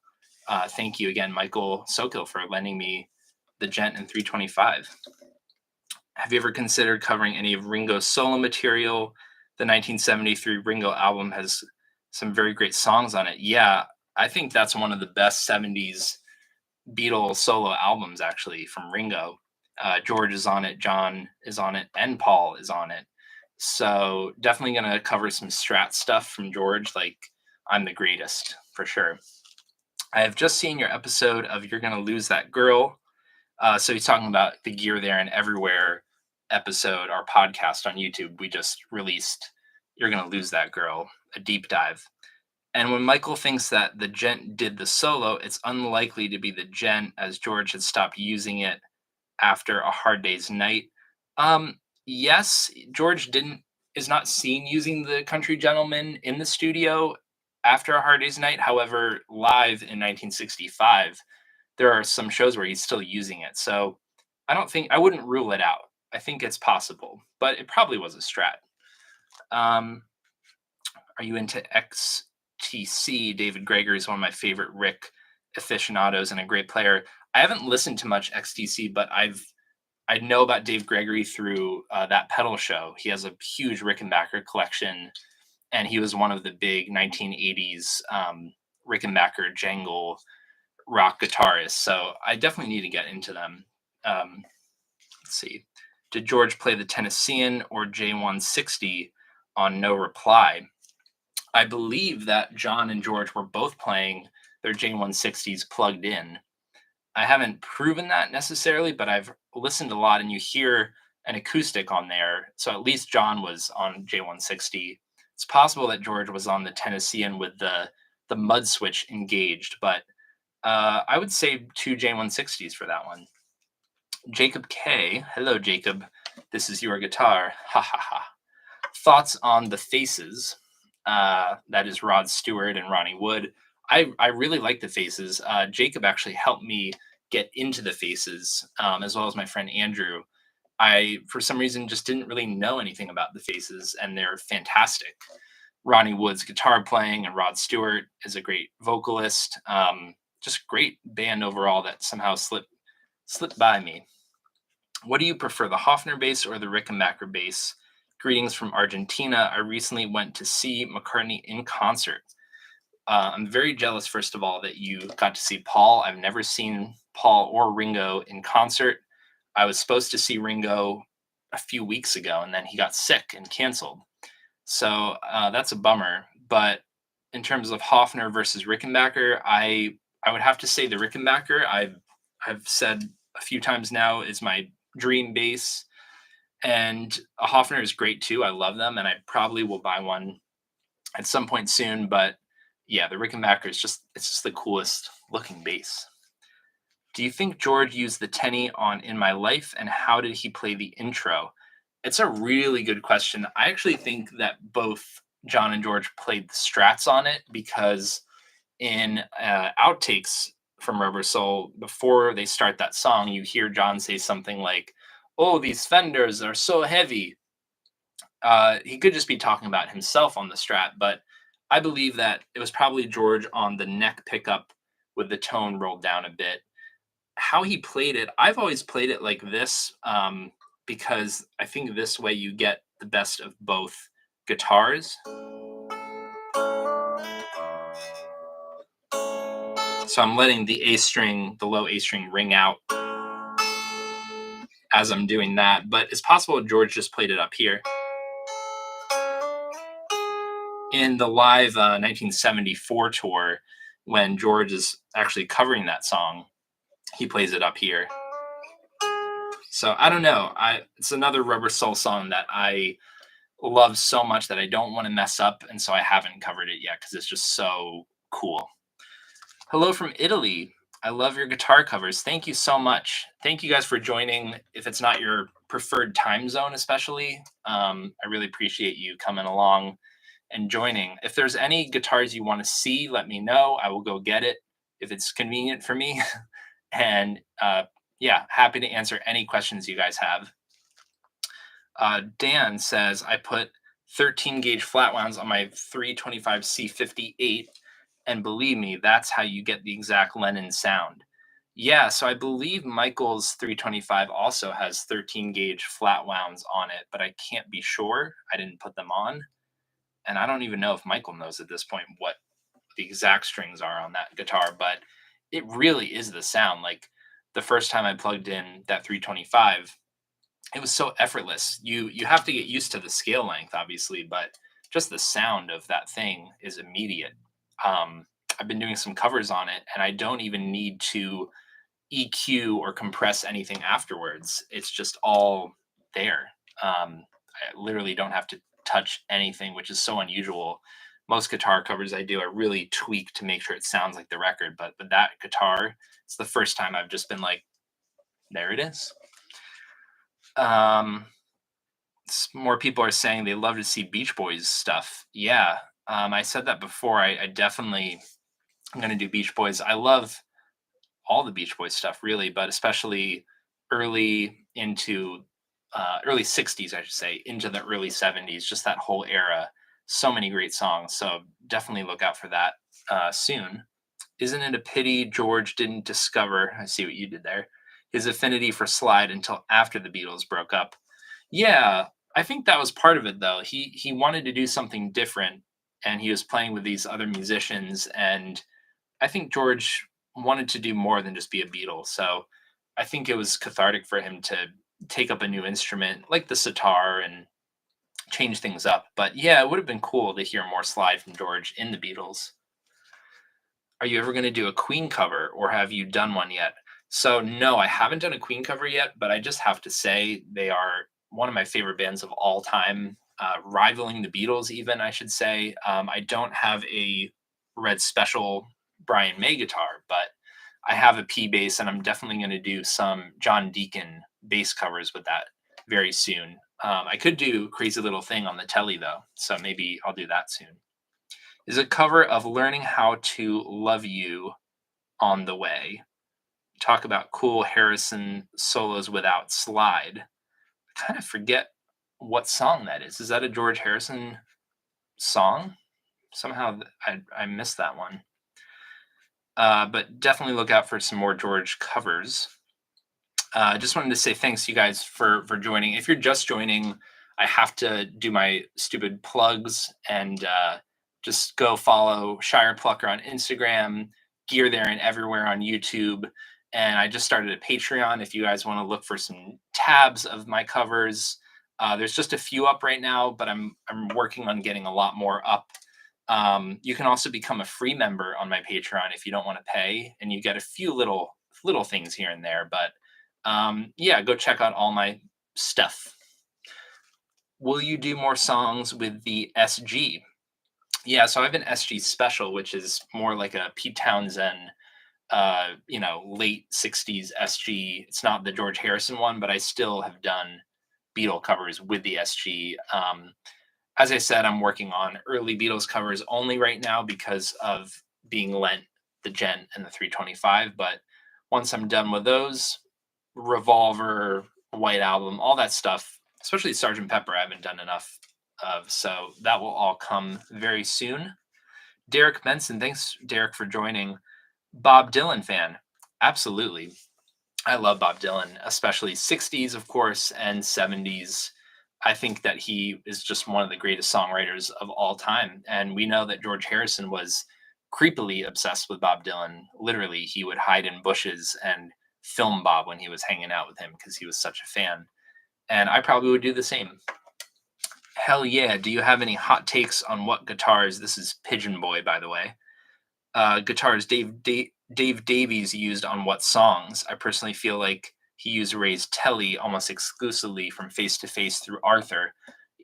S1: thank you again, Michael Sokil, for lending me the Gent and 325. Have you ever considered covering any of Ringo's solo material? The 1973 Ringo album has some very great songs on it. Yeah, I think that's one of the best 70s Beatles solo albums, actually, from Ringo. George is on it, John is on it, and Paul is on it. So definitely going to cover some Strat stuff from George, like I'm the Greatest, for sure. I have just seen your episode of You're Gonna Lose That Girl. So he's talking about the Gear There and Everywhere episode, our podcast on YouTube. We just released You're Gonna Lose That Girl, a deep dive. And when Michael thinks that the Gent did the solo, it's unlikely to be the Gent, as George had stopped using it after A Hard Day's Night. Yes, George is not seen using the Country Gentleman in the studio after A Hard Day's Night. However, live in 1965, there are some shows where he's still using it. So I wouldn't rule it out. I think it's possible, but it probably was a Strat. Are you into XTC? David Gregory is one of my favorite Rick aficionados and a great player. I haven't listened to much XTC, but I know about Dave Gregory through that pedal show. He has a huge Rickenbacker collection, and he was one of the big 1980s Rickenbacker jangle rock guitarists. So I definitely need to get into them. Let's see. Did George play the Tennessean or J160 on No Reply? I believe that John and George were both playing their J160s plugged in. I haven't proven that necessarily, but I've listened a lot, and you hear an acoustic on there. So at least John was on J160. It's possible that George was on the Tennessean with the mud switch engaged, but I would say two J160s for that one. Jacob K. Hello, Jacob. This is your guitar. Ha ha ha. Thoughts on the Faces? That is Rod Stewart and Ronnie Wood. I really like the Faces. Jacob actually helped me get into the Faces, as well as my friend Andrew. I, for some reason, just didn't really know anything about the Faces, and they're fantastic. Ronnie Wood's guitar playing and Rod Stewart is a great vocalist. Just great band overall that somehow slipped by me. What do you prefer, the Hofner bass or the Rickenbacker bass? Greetings from Argentina. I recently went to see McCartney in concert. I'm very jealous, first of all, that you got to see Paul. I've never seen Paul or Ringo in concert. I was supposed to see Ringo a few weeks ago, and then he got sick and canceled. So that's a bummer. But in terms of Hofner versus Rickenbacker, I would have to say the Rickenbacker. I've said a few times now is my dream bass, and a Hofner is great too. I love them, and I probably will buy one at some point soon. But yeah, the Rickenbacker is just the coolest looking bass. Do you think George used the Tenny on In My Life, and how did he play the intro? It's a really good question. I actually think that both John and George played the strats on it because in outtakes from Rubber Soul, before they start that song, you hear John say something like, "Oh, these fenders are so heavy." He could just be talking about himself on the strat, but I believe that it was probably George on the neck pickup with the tone rolled down a bit. How he played it, I've always played it like this, because I think this way you get the best of both guitars. So I'm letting the A string, the low A string, ring out as I'm doing that. But it's possible George just played it up here. In the live 1974 tour, when George is actually covering that song, he plays it up here. So I don't know. It's another Rubber Soul song that I love so much that I don't want to mess up, and so I haven't covered it yet because it's just so cool. Hello from Italy. I love your guitar covers. Thank you so much. Thank you guys for joining. If it's not your preferred time zone, especially, I really appreciate you coming along and joining. If there's any guitars you want to see, let me know. I will go get it if it's convenient for me. And yeah, happy to answer any questions you guys have. Dan says, I put 13 gauge flat wounds on my 325 C58, and believe me, that's how you get the exact Lennon sound. Yeah, so I believe Michael's 325 also has 13 gauge flat wounds on it, but I can't be sure. I didn't put them on. And I don't even know if Michael knows at this point what the exact strings are on that guitar, but it really is the sound. Like the first time I plugged in that 325, it was so effortless. You have to get used to the scale length, obviously, but just the sound of that thing is immediate. I've been doing some covers on it, and I don't even need to EQ or compress anything afterwards. It's just all there. I literally don't have to touch anything, which is so unusual. Most guitar covers I do, I really tweak to make sure it sounds like the record. But that guitar, it's the first time I've just been like, there it is. More people are saying they love to see Beach Boys stuff. Yeah, I said that before. I definitely am going to do Beach Boys. I love all the Beach Boys stuff, really, but especially early into early 60s, I should say, into the early 70s, just that whole era. So many great songs. So definitely look out for that soon. Isn't it a pity George didn't discover, I see what you did there, his affinity for slide until after the Beatles broke up? Yeah, I think that was part of it though. He wanted to do something different, and he was playing with these other musicians, and I think George wanted to do more than just be a Beatle. So I think it was cathartic for him to take up a new instrument like the sitar and change things up. But yeah, it would have been cool to hear more slide from George in the Beatles. Are you ever going to do a Queen cover, or have you done one yet? So no, I haven't done a Queen cover yet, but I just have to say they are one of my favorite bands of all time, rivaling the Beatles even, I should say. I don't have a Red Special Brian May guitar, but I have a P bass, and I'm definitely going to do some John Deacon bass covers with that very soon. I could do Crazy Little Thing on the telly though, so maybe I'll do that soon. Is a cover of Learning How to Love You on the way. Talk about cool Harrison solos without slide. I kind of forget what song that is. Is that a George Harrison song? Somehow I missed that one. But definitely look out for some more George covers. Just wanted to say thanks you guys for joining. If you're just joining, I have to do my stupid plugs and just go follow Shire Plucker on Instagram, Gear There and Everywhere on YouTube. And I just started a Patreon if you guys want to look for some tabs of my covers. There's just a few up right now, but I'm working on getting a lot more up. You can also become a free member on my Patreon if you don't want to pay, and you get a few little things here and there. But yeah, go check out all my stuff. Will you do more songs with the SG? Yeah, so I have an SG special, which is more like a Pete Townsend, late 60s SG. It's not the George Harrison one, but I still have done Beatle covers with the SG. As I said, I'm working on early Beatles covers only right now because of being lent the Gent and the 325. But once I'm done with those, Revolver, White Album, all that stuff, especially Sgt. Pepper, I haven't done enough of. So that will all come very soon. Derek Benson, thanks, Derek, for joining. Bob Dylan fan. Absolutely. I love Bob Dylan, especially 60s, of course, and 70s. I think that he is just one of the greatest songwriters of all time. And we know that George Harrison was creepily obsessed with Bob Dylan. Literally, he would hide in bushes and film Bob when he was hanging out with him because he was such a fan. And I probably would do the same. Hell yeah. Do you have any hot takes on what guitars? This is Pigeon Boy, by the way. Guitars Dave Davies used on what songs? I personally feel like he used Ray's Telly almost exclusively from Face to Face through Arthur.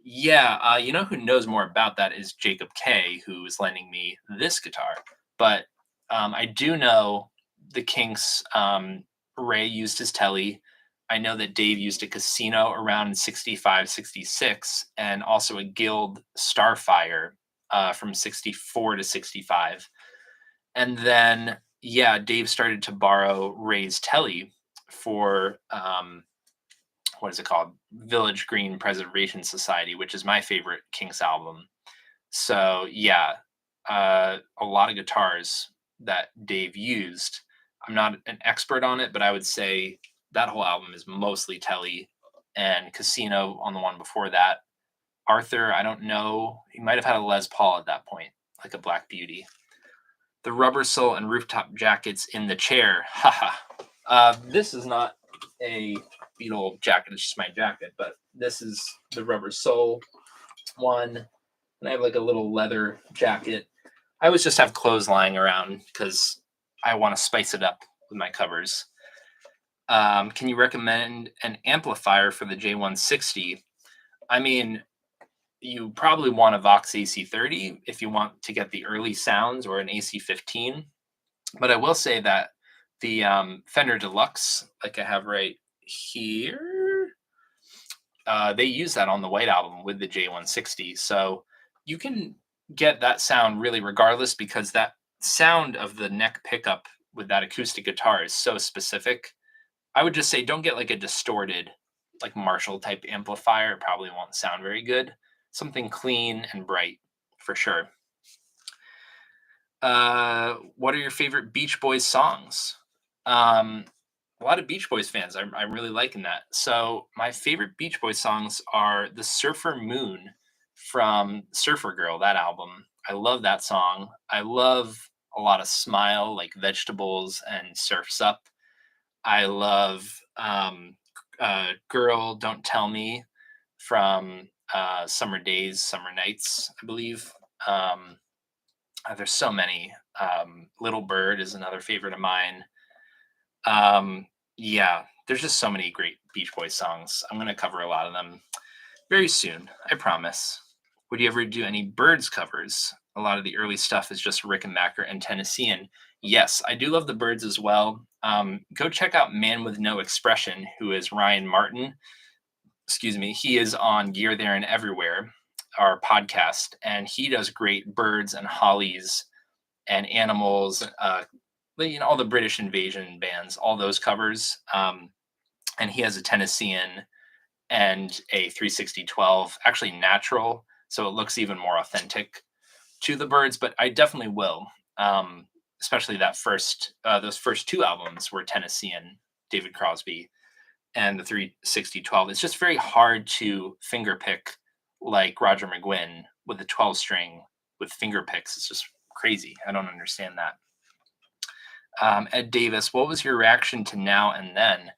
S1: Yeah, you know who knows more about that is Jacob K, who is lending me this guitar. But I do know the Kinks, Ray used his Telly. I know that Dave used a Casino around 65, 66, and also a Guild Starfire from 64 to 65. And then, yeah, Dave started to borrow Ray's Telly for what is it called? Village Green Preservation Society, which is my favorite Kinks album. So yeah, a lot of guitars that Dave used. I'm not an expert on it, but I would say that whole album is mostly Telly, and Casino on the one before that. Arthur, I don't know. He might have had a Les Paul at that point, like a Black Beauty. The Rubber Soul and Rooftop Jackets in the chair. Haha. This is not a Beatle jacket. It's just my jacket, but this is the Rubber Soul one. And I have like a little leather jacket. I always just have clothes lying around because I want to spice it up with my covers. Can you recommend an amplifier for the J160? I mean, you probably want a Vox AC30 if you want to get the early sounds, or an AC15. But I will say that the Fender Deluxe, like I have right here, they use that on the White Album with the J160. So you can get that sound really regardless, because that sound of the neck pickup with that acoustic guitar is so specific. I would just say don't get like a distorted, like Marshall type amplifier. It probably won't sound very good. Something clean and bright for sure. What are your favorite Beach Boys songs? A lot of Beach Boys fans. I'm really liking that. So my favorite Beach Boys songs are "The Surfer Moon" from Surfer Girl, that album. I love that song. I love a lot of "Smile," like Vegetables and Surfs Up. I love "Girl, Don't Tell Me" from Summer Days, Summer Nights, I believe. There's so many. Little Bird is another favorite of mine. Yeah, there's just so many great Beach Boys songs. I'm going to cover a lot of them very soon, I promise. Would you ever do any Birds covers? A lot of the early stuff is just Rickenbacker and Tennessean. Yes, I do love the Birds as well. Go check out Man with No Expression, who is Ryan Martin. Excuse me. He is on Gear There and Everywhere, our podcast, and he does great birds and hollies and animals. All the British invasion bands, all those covers. And he has a Tennessean and a 36012, actually natural, so it looks even more authentic to the Birds. But I definitely will. Um, Especially those first two albums were Tennessean, David Crosby, and the 36012. It's just very hard to finger pick like Roger McGuinn with a 12 string with finger picks. It's just crazy. I don't understand that. Ed Davis, what was your reaction to Now and Then?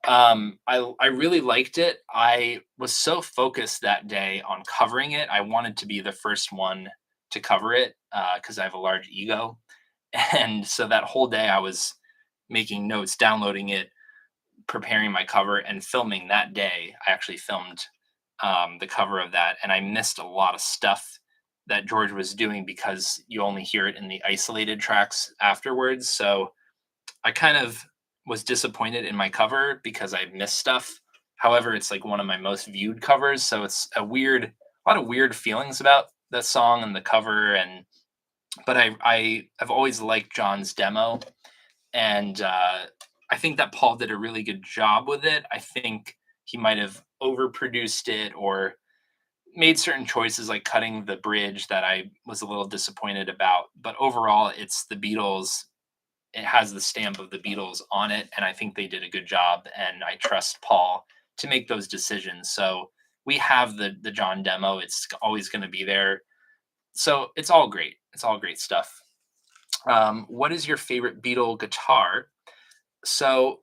S1: I really liked it. I was so focused that day on covering it. I wanted to be the first one to cover it because I have a large ego, and so that whole day I was making notes, downloading it, preparing my cover, and filming that day. I actually filmed the cover of that, and I missed a lot of stuff that George was doing because you only hear it in the isolated tracks afterwards. So I kind of was disappointed in my cover because I missed stuff. However, it's like one of my most viewed covers, so it's a lot of weird feelings about that song and the cover. And but I've always liked John's demo, and I think that Paul did a really good job with it. I think he might have overproduced it or made certain choices like cutting the bridge that I was a little disappointed about. But overall, it's the Beatles. It has the stamp of the Beatles on it, and I think they did a good job. And I trust Paul to make those decisions. So we have the John demo. It's always going to be there. So it's all great. It's all great stuff. What is your favorite Beatle guitar? So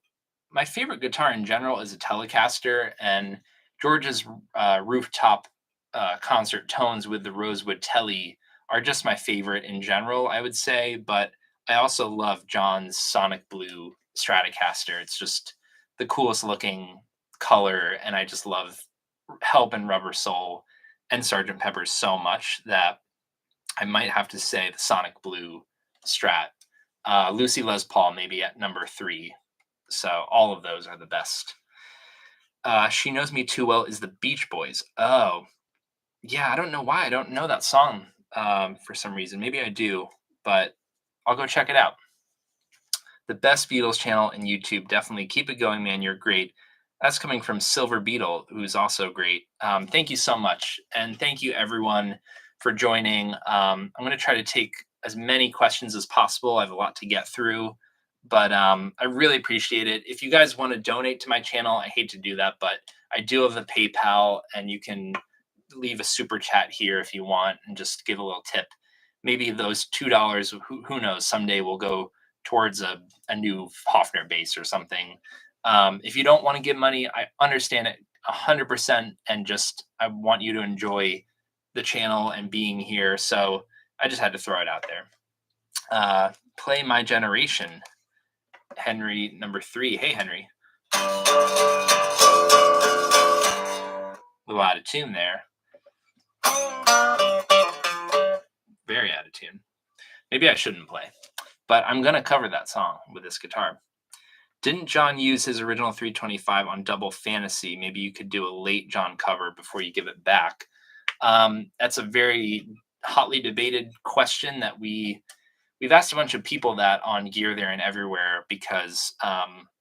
S1: my favorite guitar in general is a Telecaster, and George's rooftop concert tones with the Rosewood Telly are just my favorite in general, I would say. But I also love John's Sonic Blue Stratocaster. It's just the coolest looking color, and I just love Help and Rubber Soul and Sergeant Pepper's so much that I might have to say the Sonic Blue Strat. Lucy Les Paul maybe at number three. So all of those are the best. She Knows Me Too Well is the Beach Boys. Oh, yeah. I don't know why. I don't know that song for some reason. Maybe I do, but I'll go check it out. The best Beatles channel in YouTube. Definitely keep it going, man. You're great. That's coming from Silver Beetle, who's also great. Thank you so much. And thank you, everyone, for joining. I'm going to try to take as many questions as possible. I have a lot to get through, but I really appreciate it. If you guys want to donate to my channel, I hate to do that, but I do have a PayPal, and you can leave a super chat here if you want and just give a little tip. Maybe those $2, who knows, someday will go towards a new Hofner bass or something. If you don't want to give money, I understand it 100%, and just I want you to enjoy the channel and being here. So I just had to throw it out there. Play My Generation, Henry number 3. Hey, Henry. A little out of tune there. Very out of tune. Maybe I shouldn't play, but I'm going to cover that song with this guitar. Didn't John use his original 325 on Double Fantasy? Maybe you could do a late John cover before you give it back. That's a very hotly debated question that we've asked a bunch of people that on Gear There and Everywhere, because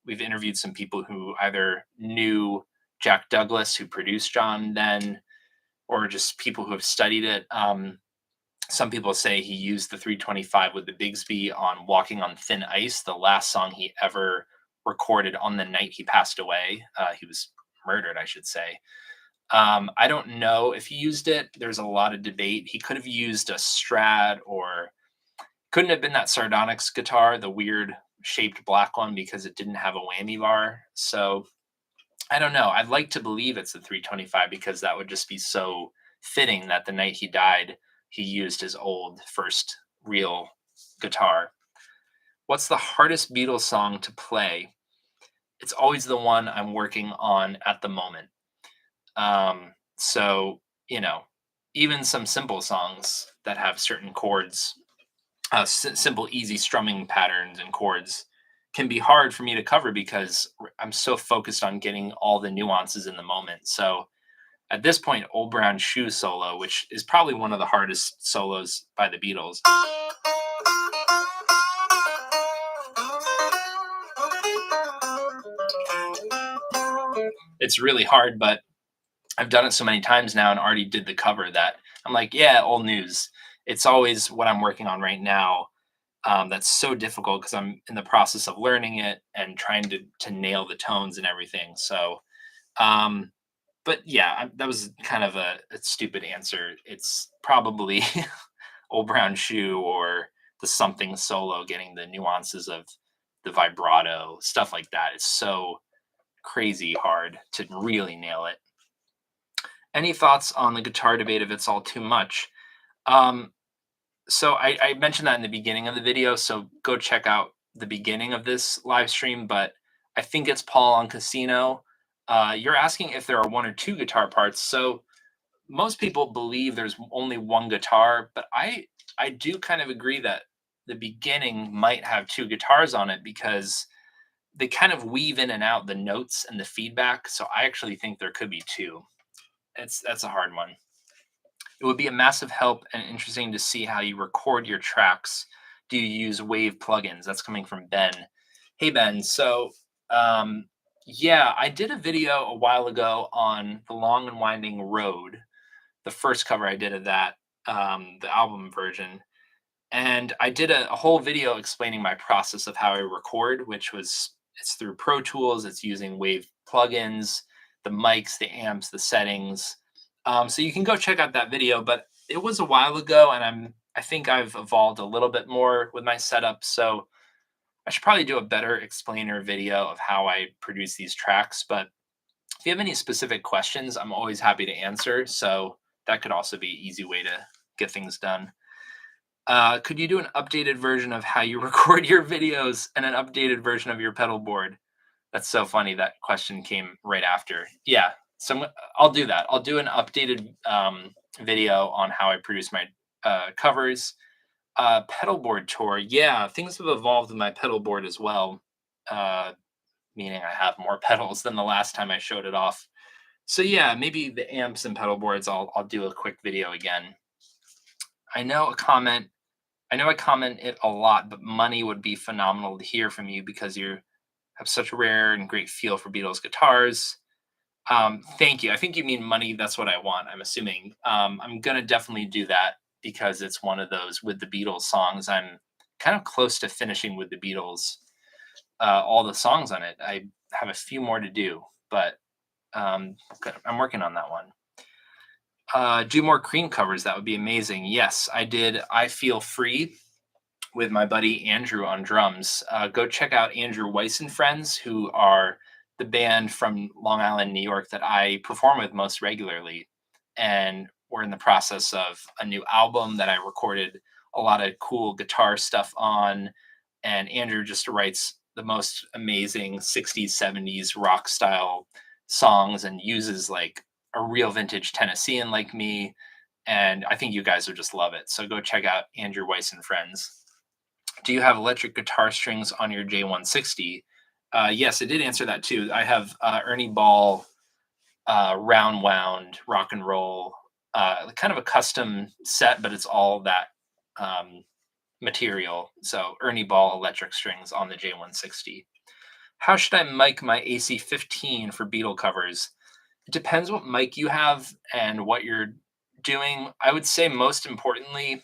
S1: we've interviewed some people who either knew Jack Douglas, who produced John then, or just people who have studied it. Some people say he used the 325 with the Bigsby on Walking on Thin Ice, the last song he ever recorded on the night he passed away. He was murdered, I should say. I don't know if he used it. There's a lot of debate. He could have used a Strat, or couldn't have been that Sardonyx guitar, the weird shaped black one, because it didn't have a whammy bar. So I don't know. I'd like to believe it's the 325 because that would just be so fitting that the night he died, he used his old first real guitar. What's the hardest Beatles song to play? It's always the one I'm working on at the moment. So, even some simple songs that have certain chords simple, easy strumming patterns and chords can be hard for me to cover because I'm so focused on getting all the nuances in the moment. So at this point, Old Brown Shoe solo, which is probably one of the hardest solos by the Beatles. It's really hard, but I've done it so many times now and already did the cover that I'm like, yeah, old news. It's always what I'm working on right now. That's so difficult because I'm in the process of learning it and trying to nail the tones and everything. So, um, but yeah, that was kind of a stupid answer. It's probably Old Brown Shoe or the something solo, getting the nuances of the vibrato, stuff like that. It's so crazy hard to really nail it. Any thoughts on the guitar debate if it's all too much? Um, so I mentioned that in the beginning of the video, so go check out the beginning of this live stream, but I think it's Paul on Casino. You're asking if there are one or two guitar parts. So most people believe there's only one guitar, but I do kind of agree that the beginning might have two guitars on it because they kind of weave in and out the notes and the feedback. So I actually think there could be two. That's a hard one. It would be a massive help and interesting to see how you record your tracks. Do you use Wave plugins? That's coming from Ben. Hey Ben, so yeah, I did a video a while ago on the Long and Winding Road, the first cover I did of that, the album version. And I did a whole video explaining my process of how I record, which was it's through Pro Tools, it's using Wave plugins, the mics, the amps, the settings. So you can go check out that video, but it was a while ago, and I think I've evolved a little bit more with my setup. So I should probably do a better explainer video of how I produce these tracks. But if you have any specific questions, I'm always happy to answer. So that could also be an easy way to get things done. Could you do an updated version of how you record your videos and an updated version of your pedal board? That's so funny. That question came right after. Yeah, so I'll do that. I'll do an updated video on how I produce my covers. Pedal board tour. Yeah, things have evolved with my pedal board as well. Uh, Meaning I have more pedals than the last time I showed it off. So yeah, maybe the amps and pedal boards. I'll do a quick video again. I know a comment I know I comment it a lot, but money would be phenomenal to hear from you because you have such a rare and great feel for Beatles guitars. Thank you. I think you mean money. That's what I want. I'm assuming. I'm gonna definitely do that because it's one of those with the Beatles songs. I'm kind of close to finishing with the Beatles, all the songs on it. I have a few more to do, but I'm working on that one. Do more Cream covers. That would be amazing. Yes, I did. I Feel Free with my buddy Andrew on drums. Go check out Andrew Weiss and Friends, who are the band from Long Island, New York that I perform with most regularly. And we're in the process of a new album that I recorded a lot of cool guitar stuff on. And Andrew just writes the most amazing 60s, 70s rock style songs and uses like a real vintage Tennessean like me. And I think you guys would just love it. So go check out Andrew Weiss and Friends. Do you have electric guitar strings on your J160? Yes, I did answer that too. I have Ernie Ball round wound rock and roll, kind of a custom set, but it's all that material. So Ernie Ball electric strings on the J160. How should I mic my AC15 for Beatle covers? It depends what mic you have and what you're doing. I would say most importantly,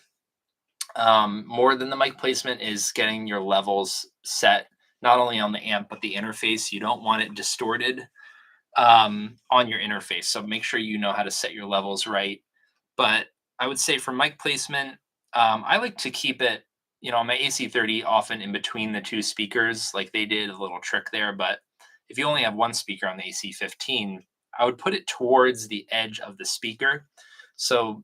S1: more than the mic placement is getting your levels set not only on the amp but the interface. You don't want it distorted on your interface, so make sure you know how to set your levels right. But I would say for mic placement, I like to keep it, on my AC30 often in between the two speakers, like they did a little trick there. But if you only have one speaker on the AC15, I would put it towards the edge of the speaker. So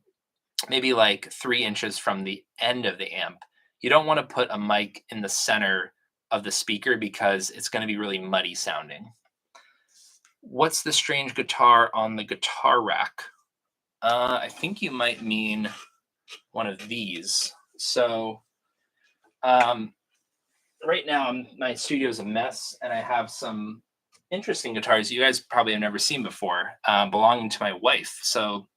S1: maybe like 3 inches from the end of the amp. You don't want to put a mic in the center of the speaker because it's going to be really muddy sounding. What's the strange guitar on the guitar rack? I think you might mean one of these. So Right now, my studio is a mess, and I have some interesting guitars you guys probably have never seen before, belonging to my wife. So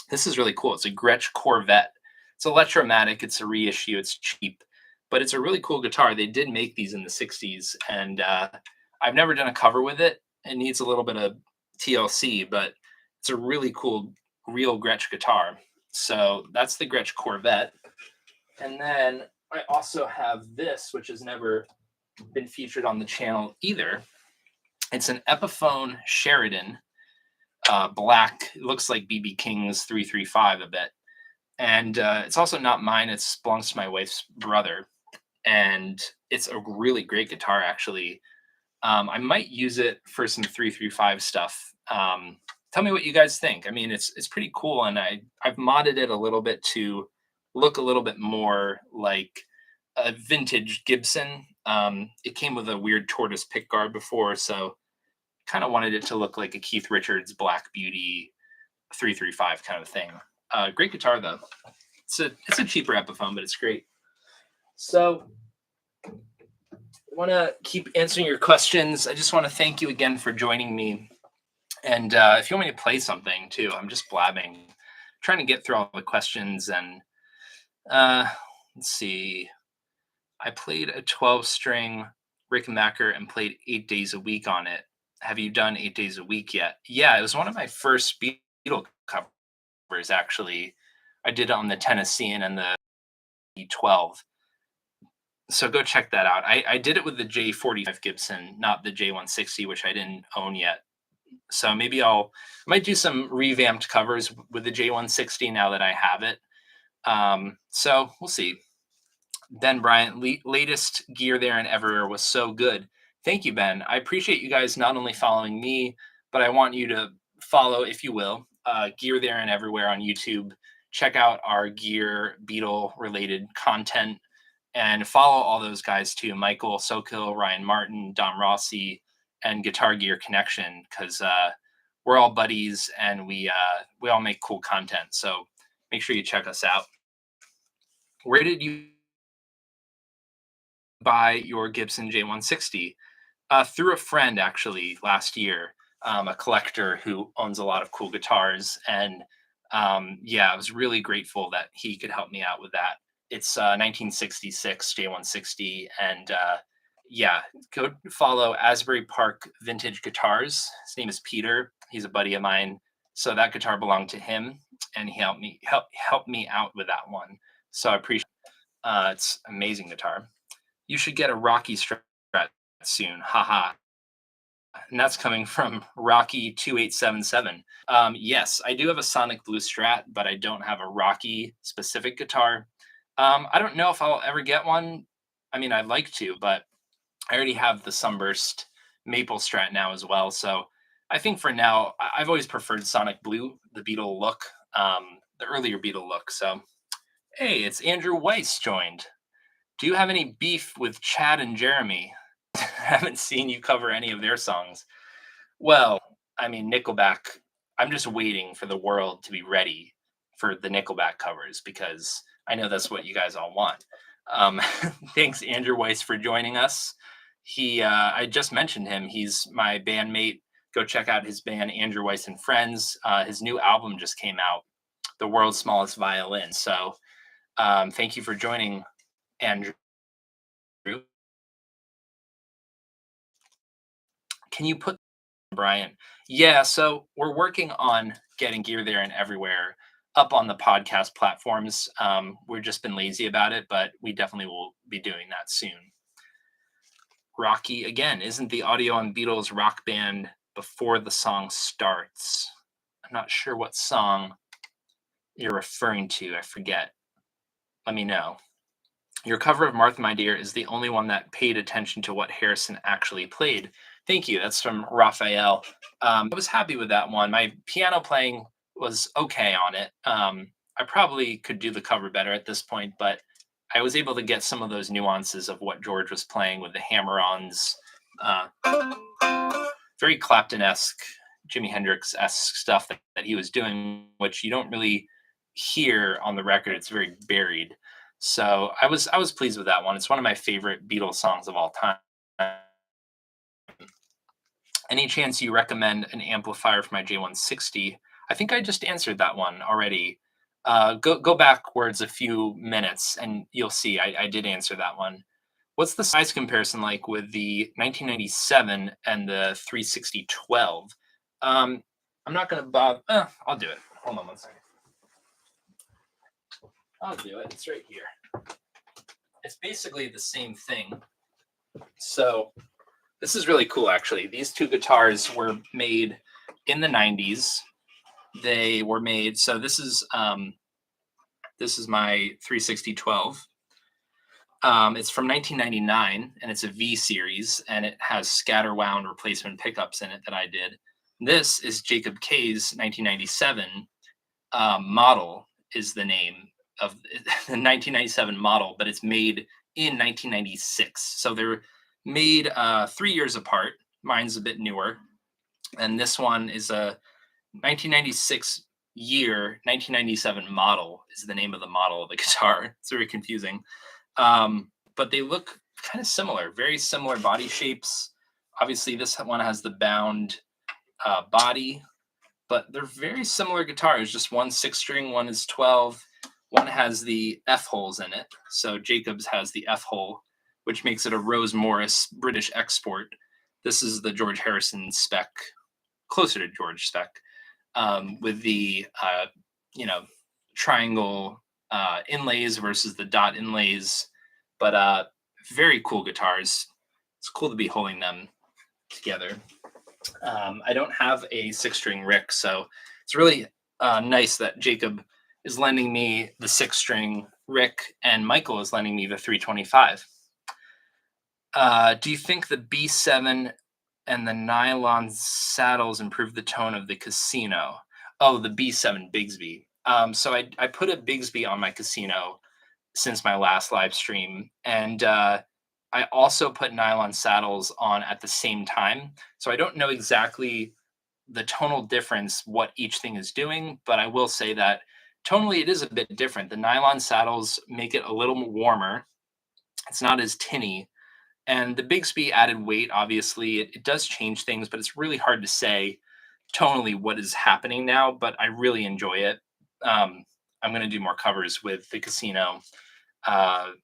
S1: this is really cool. It's a Gretsch Corvette. It's electromatic. It's a reissue. It's cheap, but it's a really cool guitar. They did make these in the '60s, and I've never done a cover with it. It needs a little bit of TLC, but it's a really cool, real Gretsch guitar. So that's the Gretsch Corvette. And then I also have this, which has never been featured on the channel either. It's an Epiphone Sheridan, black. It looks like BB King's 335 a bit. And it's also not mine. It belongs to my wife's brother. And it's a really great guitar, actually. I might use it for some 335 stuff. Tell me what you guys think. I mean, it's pretty cool, and I've modded it a little bit to look a little bit more like a vintage Gibson. It came with a weird tortoise pickguard before, so kind of wanted it to look like a Keith Richards Black Beauty 335 kind of thing. Great guitar though. It's a cheaper Epiphone, but it's great. So I want to keep answering your questions. I just want to thank you again for joining me. And if you want me to play something too, I'm just blabbing, trying to get through all the questions. And let's see. I played a 12-string Rickenbacker and played 8 days a week on it. Have you done 8 days a week yet? Yeah, it was one of my first Beatle covers, actually. I did it on the Tennessean and the 12. So go check that out. I did it with the J45 Gibson, not the J160, which I didn't own yet. So maybe I might do some revamped covers with the J160 now that I have it. So we'll see. Ben Bryant, latest Gear There and Everywhere was so good. Thank you, Ben. I appreciate you guys not only following me, but I want you to follow, if you will, Gear There and Everywhere on YouTube. Check out our Gear Beatle related content and follow all those guys too. Michael Sokil, Ryan Martin, Dom Rossi, and Guitar Gear Connection, because we're all buddies and we all make cool content. So make sure you check us out. Where did you buy your Gibson J160? Through a friend, actually, last year, a collector who owns a lot of cool guitars. And yeah, I was really grateful that he could help me out with that. It's 1966 J160. And yeah, go follow Asbury Park Vintage Guitars. His name is Peter. He's a buddy of mine. So that guitar belonged to him, and he helped me out with that one. So I appreciate it. It's an amazing guitar. You should get a Rocky Strat soon. Haha. And that's coming from Rocky2877. Yes, I do have a Sonic Blue Strat, but I don't have a Rocky specific guitar. I don't know if I'll ever get one. I mean, I'd like to, but I already have the Sunburst Maple Strat now as well. So I think for now, I've always preferred Sonic Blue, the Beatle look, the earlier Beatle look. So, hey, it's Andrew Weiss joined. Do you have any beef with Chad and Jeremy? I haven't seen you cover any of their songs. Well, I mean, Nickelback, I'm just waiting for the world to be ready for the Nickelback covers, because I know that's what you guys all want. Thanks, Andrew Weiss, for joining us. I just mentioned him. He's my bandmate. Go check out his band, Andrew Weiss and Friends. His new album just came out, The World's Smallest Violin. So thank you for joining, Andrew. Can you put Brian? Yeah, so we're working on getting Gear There and Everywhere up on the podcast platforms. We've just been lazy about it, but we definitely will be doing that soon. Rocky, again, isn't the audio on Beatles Rock Band before the song starts? I'm not sure what song you're referring to. I forget. Let me know. Your cover of Martha, My Dear is the only one that paid attention to what Harrison actually played. Thank you. That's from Raphael. I was happy with that one. My piano playing was okay on it. I probably could do the cover better at this point, but I was able to get some of those nuances of what George was playing with the hammer-ons. Very Clapton-esque, Jimi Hendrix-esque stuff that he was doing, which you don't really hear on the record. It's very buried. So I was pleased with that one. It's one of my favorite Beatles songs of all time. Any chance you recommend an amplifier for my J160? I think I just answered that one already. Go backwards a few minutes and you'll see I did answer that one. What's the size comparison like with the 1997 and the 36012? I'm not gonna bob. I'll do it. Hold on one second. I'll do it. It's right here. It's basically the same thing. So this is really cool, actually. These two guitars were made in the 90s. They were made. So this is my 36012. It's from 1999, and it's a V series, and it has scatter wound replacement pickups in it that I did. This is Jacob K's 1997 model is the name of the 1997 model, but it's made in 1996. So they're made 3 years apart. Mine's a bit newer, and this one is a 1996 year, 1997 model is the name of the model of the guitar. It's very confusing. But they look kind of similar, very similar body shapes. Obviously, this one has the bound body, but they're very similar guitars. Just one 6-string, one is 12. One has the F holes in it. So Jacobs has the F hole, which makes it a Rose Morris British export. This is the George Harrison spec, closer to George spec, with the triangle inlays versus the dot inlays. But very cool guitars. It's cool to be holding them together. I don't have a 6-string Rick, so it's really nice that Jacob is lending me the 6-string Rick and Michael is lending me the 325. Do you think the B7 and the nylon saddles improve the tone of the Casino? Oh, the B7 Bigsby. So I put a Bigsby on my Casino since my last live stream, and I also put nylon saddles on at the same time. So I don't know exactly the tonal difference, what each thing is doing, but I will say that tonally it is a bit different. The nylon saddles make it a little more warmer. It's not as tinny. And the Bigsby added weight, obviously, it does change things, but it's really hard to say tonally what is happening now, but I really enjoy it. I'm going to do more covers with the Casino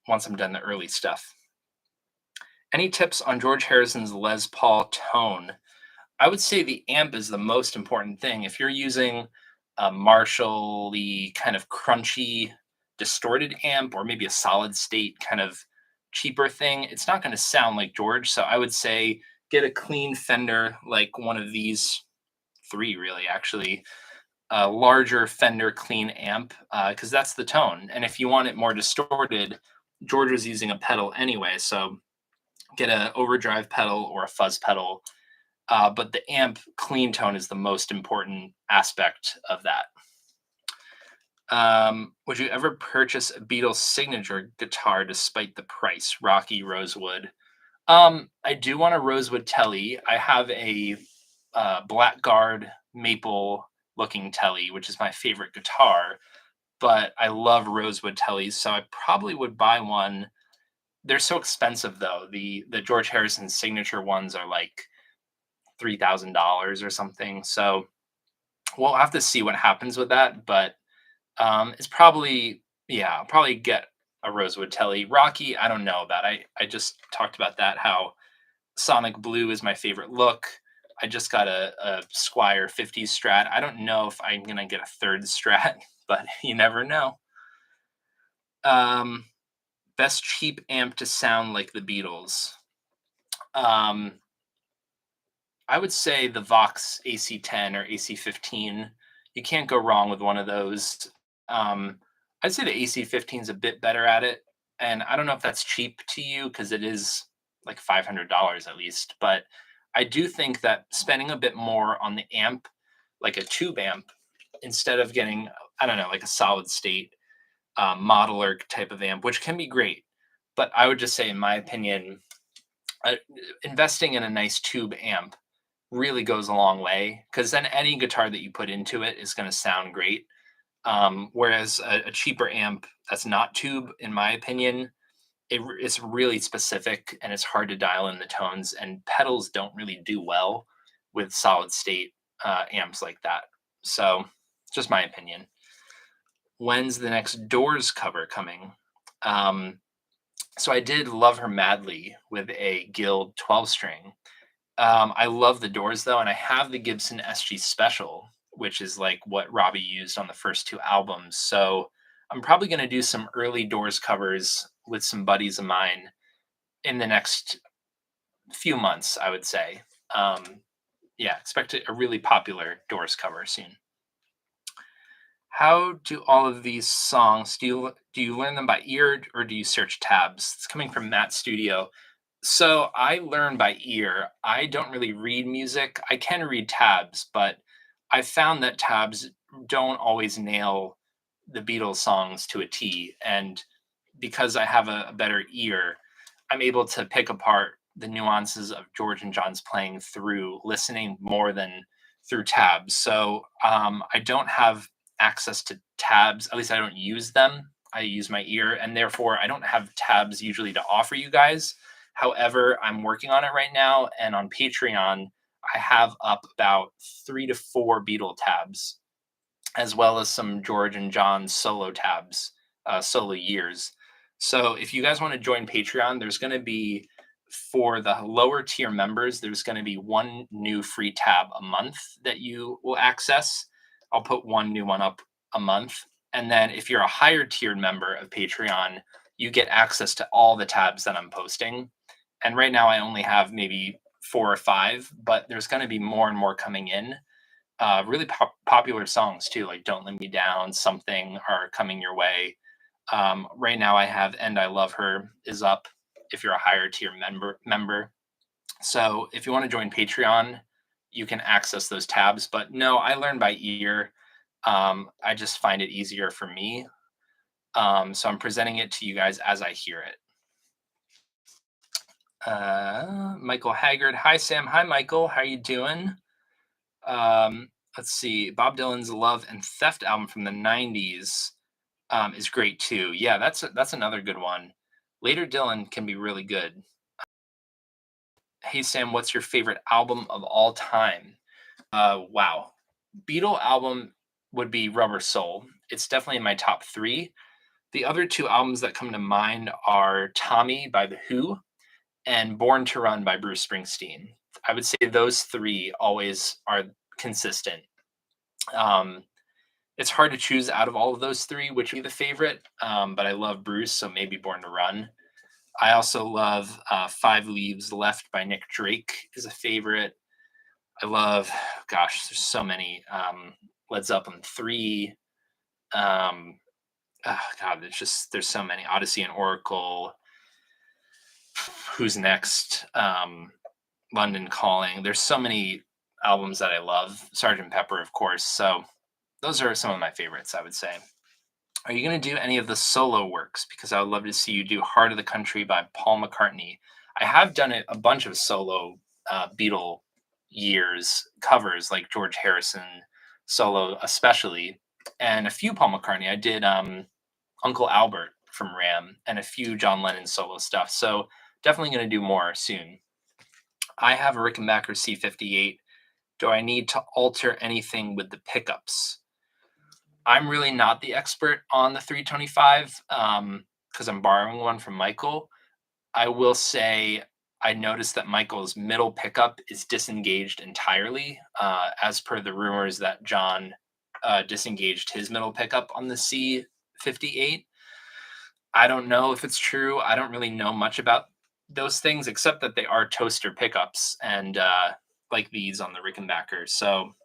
S1: once I'm done the early stuff. Any tips on George Harrison's Les Paul tone? I would say the amp is the most important thing. If you're using a Marshall-y kind of crunchy, distorted amp, or maybe a solid state kind of cheaper thing, it's not going to sound like George. So I would say get a clean Fender, like one of these three, really, actually. A larger Fender clean amp, because that's the tone. And if you want it more distorted, George was using a pedal anyway. So get an overdrive pedal or a fuzz pedal. But the amp clean tone is the most important aspect of that. Would you ever purchase a Beatles signature guitar despite the price? Rocky Rosewood. I do want a Rosewood Telly. I have a Blackguard maple looking Telly, which is my favorite guitar, but I love Rosewood Tellys, so I probably would buy one. They're so expensive though. The George Harrison signature ones are like $3,000 or something. So we'll have to see what happens with that. But it's probably, yeah, I'll probably get a Rosewood Telly. Rocky, I don't know about. I just talked about that, how Sonic Blue is my favorite look. I just got a Squire 50s Strat. I don't know if I'm going to get a third Strat, but you never know. Best cheap amp to sound like the Beatles. I would say the Vox AC10 or AC15. You can't go wrong with one of those. I'd say the AC15 is a bit better at it. And I don't know if that's cheap to you because it is like $500 at least. But I do think that spending a bit more on the amp, like a tube amp, instead of getting, I don't know, like a solid state modeler type of amp, which can be great. But I would just say, in my opinion, investing in a nice tube amp really goes a long way, because then any guitar that you put into it is going to sound great. Whereas a cheaper amp that's not tube, in my opinion, it's really specific and it's hard to dial in the tones. And pedals don't really do well with solid state amps like that. So, just my opinion. When's the next Doors cover coming? Um, so I did Love Her Madly with a Guild 12 string. I love the Doors though, and I have the Gibson SG Special, which is like what Robbie used on the first two albums. So I'm probably going to do some early Doors covers with some buddies of mine in the next few months, I would say. Um, yeah, expect a really popular Doors cover soon. How do all of these songs do you learn them by ear or do you search tabs? It's coming from Matt Studio. So I learn by ear. I don't really read music. I can read tabs, but I found that tabs don't always nail the Beatles songs to a T. And because I have a better ear, I'm able to pick apart the nuances of George and John's playing through listening more than through tabs. So I don't have access to tabs. At least I don't use them. I use my ear, and therefore I don't have tabs usually to offer you guys. However, I'm working on it right now, and on Patreon, I have up about 3 to 4 Beatle tabs, as well as some George and John solo tabs, solo years. So if you guys want to join Patreon, there's going to be for the lower tier members, there's going to be one new free tab a month that you will access. I'll put one new one up a month. And then if you're a higher tiered member of Patreon, you get access to all the tabs that I'm posting. And right now I only have maybe 4 or 5, but there's going to be more and more coming in. Really popular songs too, like "Don't Let Me Down," "Something" are coming your way. Right now, I have "And I Love Her" is up. If you're a higher tier member, so if you want to join Patreon, you can access those tabs. But no, I learn by ear. I just find it easier for me. So I'm presenting it to you guys as I hear it. Michael Haggard, hi Sam, hi Michael, how you doing? Let's see. Bob Dylan's Love and Theft album from the 90s is great too. Yeah, that's another good one. Later Dylan can be really good. Hey Sam, what's your favorite album of all time? Wow. Beatle album would be Rubber Soul. It's definitely in my top 3. The other 2 albums that come to mind are Tommy by The Who and Born to Run by Bruce Springsteen. I would say those 3 always are consistent. Um, it's hard to choose out of all of those 3 which would be the favorite, but I love Bruce, so maybe Born to Run. I also love 5 Leaves Left by Nick Drake is a favorite. I love, gosh, there's so many. Led Zeppelin 3. Um, God, there's so many. Odyssey and Oracle. Who's Next? London Calling. There's so many albums that I love. Sergeant Pepper, of course. So those are some of my favorites, I would say. Are you going to do any of the solo works? Because I would love to see you do Heart of the Country by Paul McCartney. I have done a bunch of solo Beatle years covers, like George Harrison solo, especially, and a few Paul McCartney. I did Uncle Albert from Ram and a few John Lennon solo stuff. So definitely going to do more soon. I have a Rickenbacker C58. Do I need to alter anything with the pickups? I'm really not the expert on the 325 because I'm borrowing one from Michael. I will say I noticed that Michael's middle pickup is disengaged entirely, as per the rumors that John disengaged his middle pickup on the C58. I don't know if it's true. I don't really know much about those things except that they are toaster pickups and like these on the Rickenbacker. So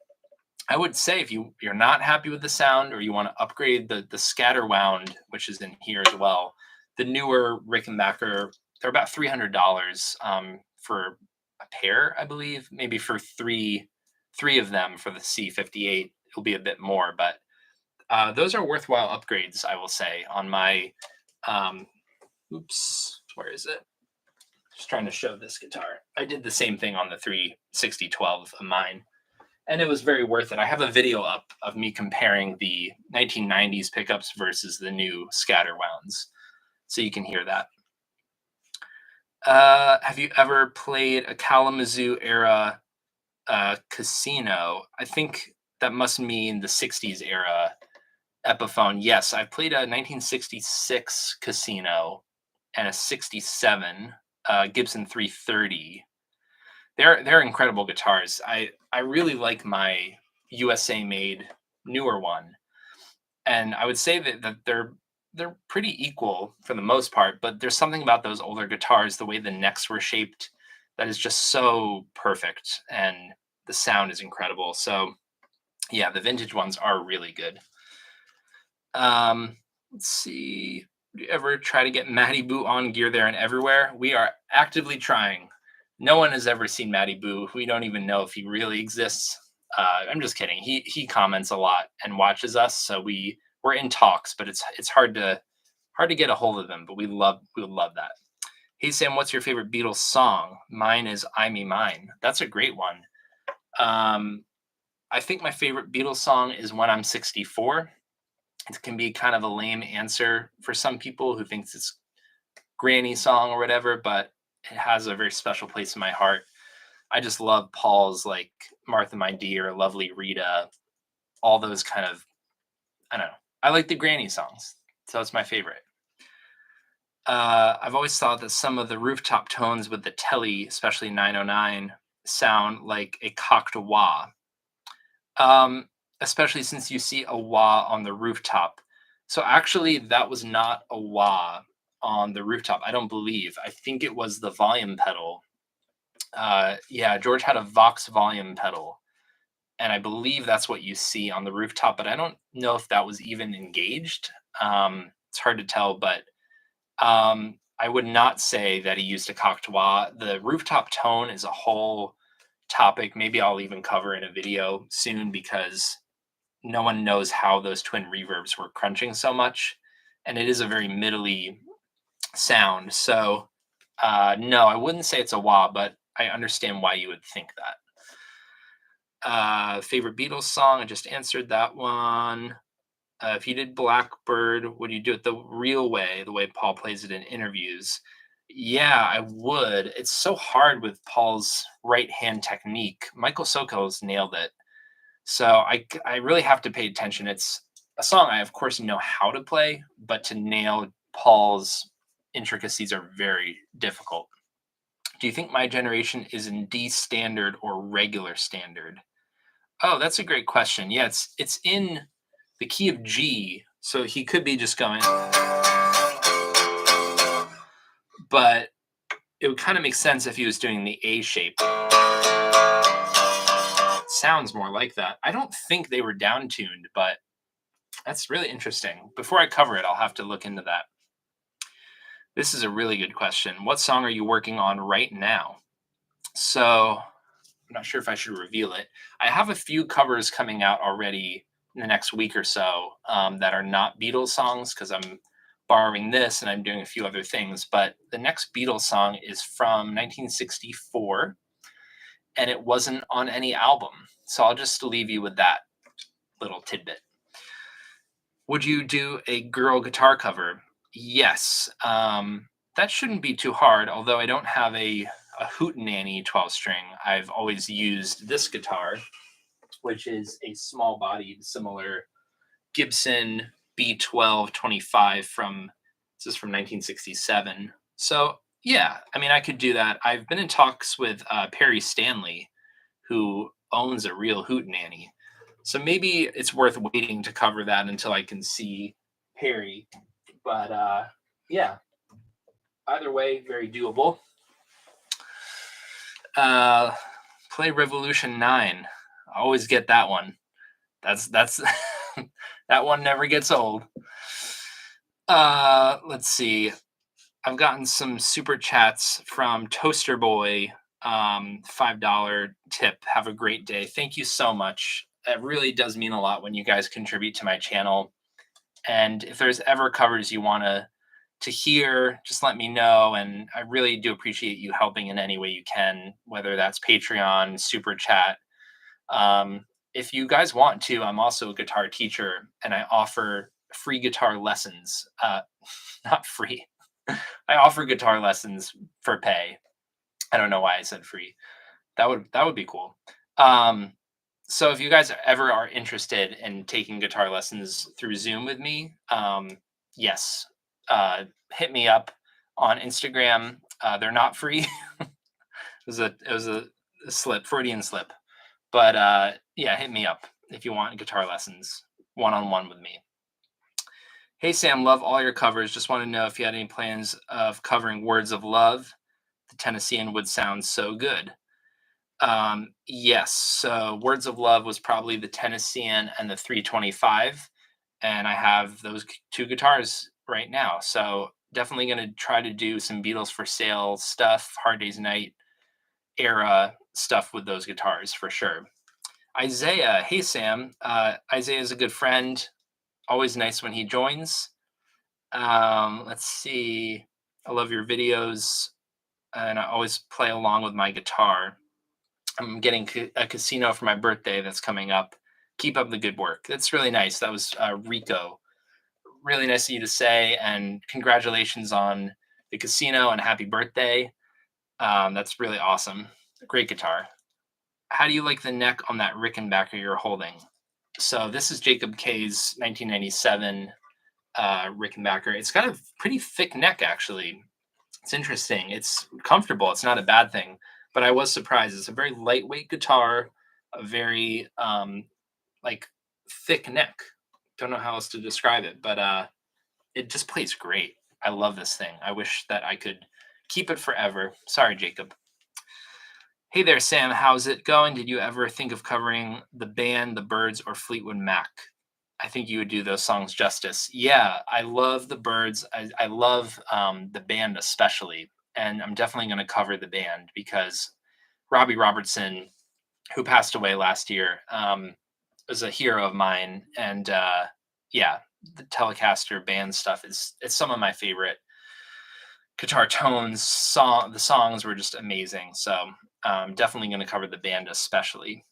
S1: I would say if you're not happy with the sound or you want to upgrade the scatter wound, which is in here as well, the newer Rickenbacker, they're about $300 for a pair, I believe. Maybe for three of them for the C58, it'll be a bit more, but those are worthwhile upgrades, I will say. On my, oops, where is it? Just trying to show this guitar. I did the same thing on the 36012 of mine. and it was very worth it. I have a video up of me comparing the 1990s pickups versus the new scatter wounds, so you can hear that. Have you ever played a Kalamazoo era casino? I think that must mean the 60s era Epiphone. Yes, I've played a 1966 casino and a 67 Gibson 330. They're incredible guitars. I really like my USA made newer one, and I would say that they're pretty equal for the most part. But there's something about those older guitars, the way the necks were shaped, that is just so perfect, and the sound is incredible. So yeah, the vintage ones are really good. Let's see. Do you ever try to get Matty Boo on Gear There and Everywhere? We are actively trying. No one has ever seen Matty Boo. We don't even know if he really exists. I'm just kidding. He comments a lot and watches us, so we're in talks, but it's hard to get a hold of him. But we would love that. Hey Sam, what's your favorite Beatles song? Mine is "I Me Mine." That's a great one. I think my favorite Beatles song is "When I'm 64." It can be kind of a lame answer for some people who thinks it's granny song or whatever, but it has a very special place in my heart. I just love Paul's like Martha My Dear, Lovely Rita, all those kind of, I don't know. I like the granny songs. So it's my favorite. I've always thought that some of the rooftop tones with the telly, especially 909, sound like a cocked wah. Especially since you see a wah on the rooftop. So actually, that was not a wah on the rooftop. I don't believe. I think it was the volume pedal. Yeah, George had a Vox volume pedal, and I believe that's what you see on the rooftop. But I don't know if that was even engaged. It's hard to tell, but I would not say that he used a cocked wah. The rooftop tone is a whole topic. Maybe I'll even cover in a video soon because no one knows how those twin reverbs were crunching so much, and it is a very middly sound. So no, I wouldn't say it's a wah, but I understand why you would think that. Favorite Beatles song? I just answered that one. If you did Blackbird, would you do it the real way, the way Paul plays it in interviews? Yeah, I would. It's so hard with Paul's right hand technique. Michael Soko's nailed it. So I really have to pay attention. It's a song I of course know how to play, but to nail Paul's intricacies are very difficult. Do you think my generation is in D standard or regular standard? Oh, that's a great question. Yeah, it's in the key of G, so he could be just going, but it would kind of make sense if he was doing the A shape. Sounds more like that. I don't think they were down tuned, but that's really interesting. Before I cover it, I'll have to look into that. This is a really good question. What song are you working on right now? So I'm not sure if I should reveal it. I have a few covers coming out already in the next week or so that are not Beatles songs because I'm borrowing this and I'm doing a few other things. But the next Beatles song is from 1964 and it wasn't on any album. So I'll just leave you with that little tidbit. Would you do a girl guitar cover? Yes. That shouldn't be too hard, although I don't have a Hootenanny 12 string. I've always used this guitar, which is a small bodied, similar Gibson B12 25 this is from 1967. So yeah, I mean, I could do that. I've been in talks with Perry Stanley, who owns a real Hootenanny. So maybe it's worth waiting to cover that until I can see Perry. But yeah, either way, very doable. Play Revolution 9. I always get that one. That's that one never gets old. Let's see. I've gotten some super chats from Toaster Boy. $5 tip. Have a great day. Thank you so much. It really does mean a lot when you guys contribute to my channel. And if there's ever covers you want to hear, just let me know. And I really do appreciate you helping in any way you can, whether that's Patreon, super chat, If you guys want to, I'm also a guitar teacher and I offer free guitar lessons. Not free. I offer guitar lessons for pay. I don't know why I said free. That would be cool. Um, so if you guys ever are interested in taking guitar lessons through Zoom with me, yes, hit me up on Instagram. They're not free. It was a slip, Freudian slip. But yeah, hit me up if you want guitar lessons one on one with me. Hey Sam, love all your covers. Just want to know if you had any plans of covering Words of Love. The Tennessean would sound so good. Yes. So Words of Love was probably the Tennessean and the 325, and I have those two guitars right now. So definitely going to try to do some Beatles for Sale stuff, Hard Day's Night era stuff with those guitars for sure. Isaiah, hey Sam. Isaiah is a good friend. Always nice when he joins. Let's see. I love your videos, and I always play along with my guitar. I'm getting a casino for my birthday that's coming up. Keep up the good work. That's really nice. That was Rico. Really nice of you to say, and congratulations on the casino and happy birthday. That's really awesome. Great guitar. How do you like the neck on that Rickenbacker you're holding? So this is Jacob K's 1997 Rickenbacker. It's got a pretty thick neck, actually. It's interesting. It's comfortable. It's not a bad thing, but I was surprised. It's a very lightweight guitar, a very like thick neck. Don't know how else to describe it, but it just plays great. I love this thing. I wish that I could keep it forever. Sorry, Jacob. Hey there, Sam. How's it going? Did you ever think of covering the band, the Birds, or Fleetwood Mac? I think you would do those songs justice. Yeah, I love the Birds. I love the band especially, and I'm definitely going to cover the band because Robbie Robertson, who passed away last year, was a hero of mine. And yeah, the Telecaster band stuff is it's some of my favorite guitar tones. The songs were just amazing. So I'm definitely going to cover the band especially.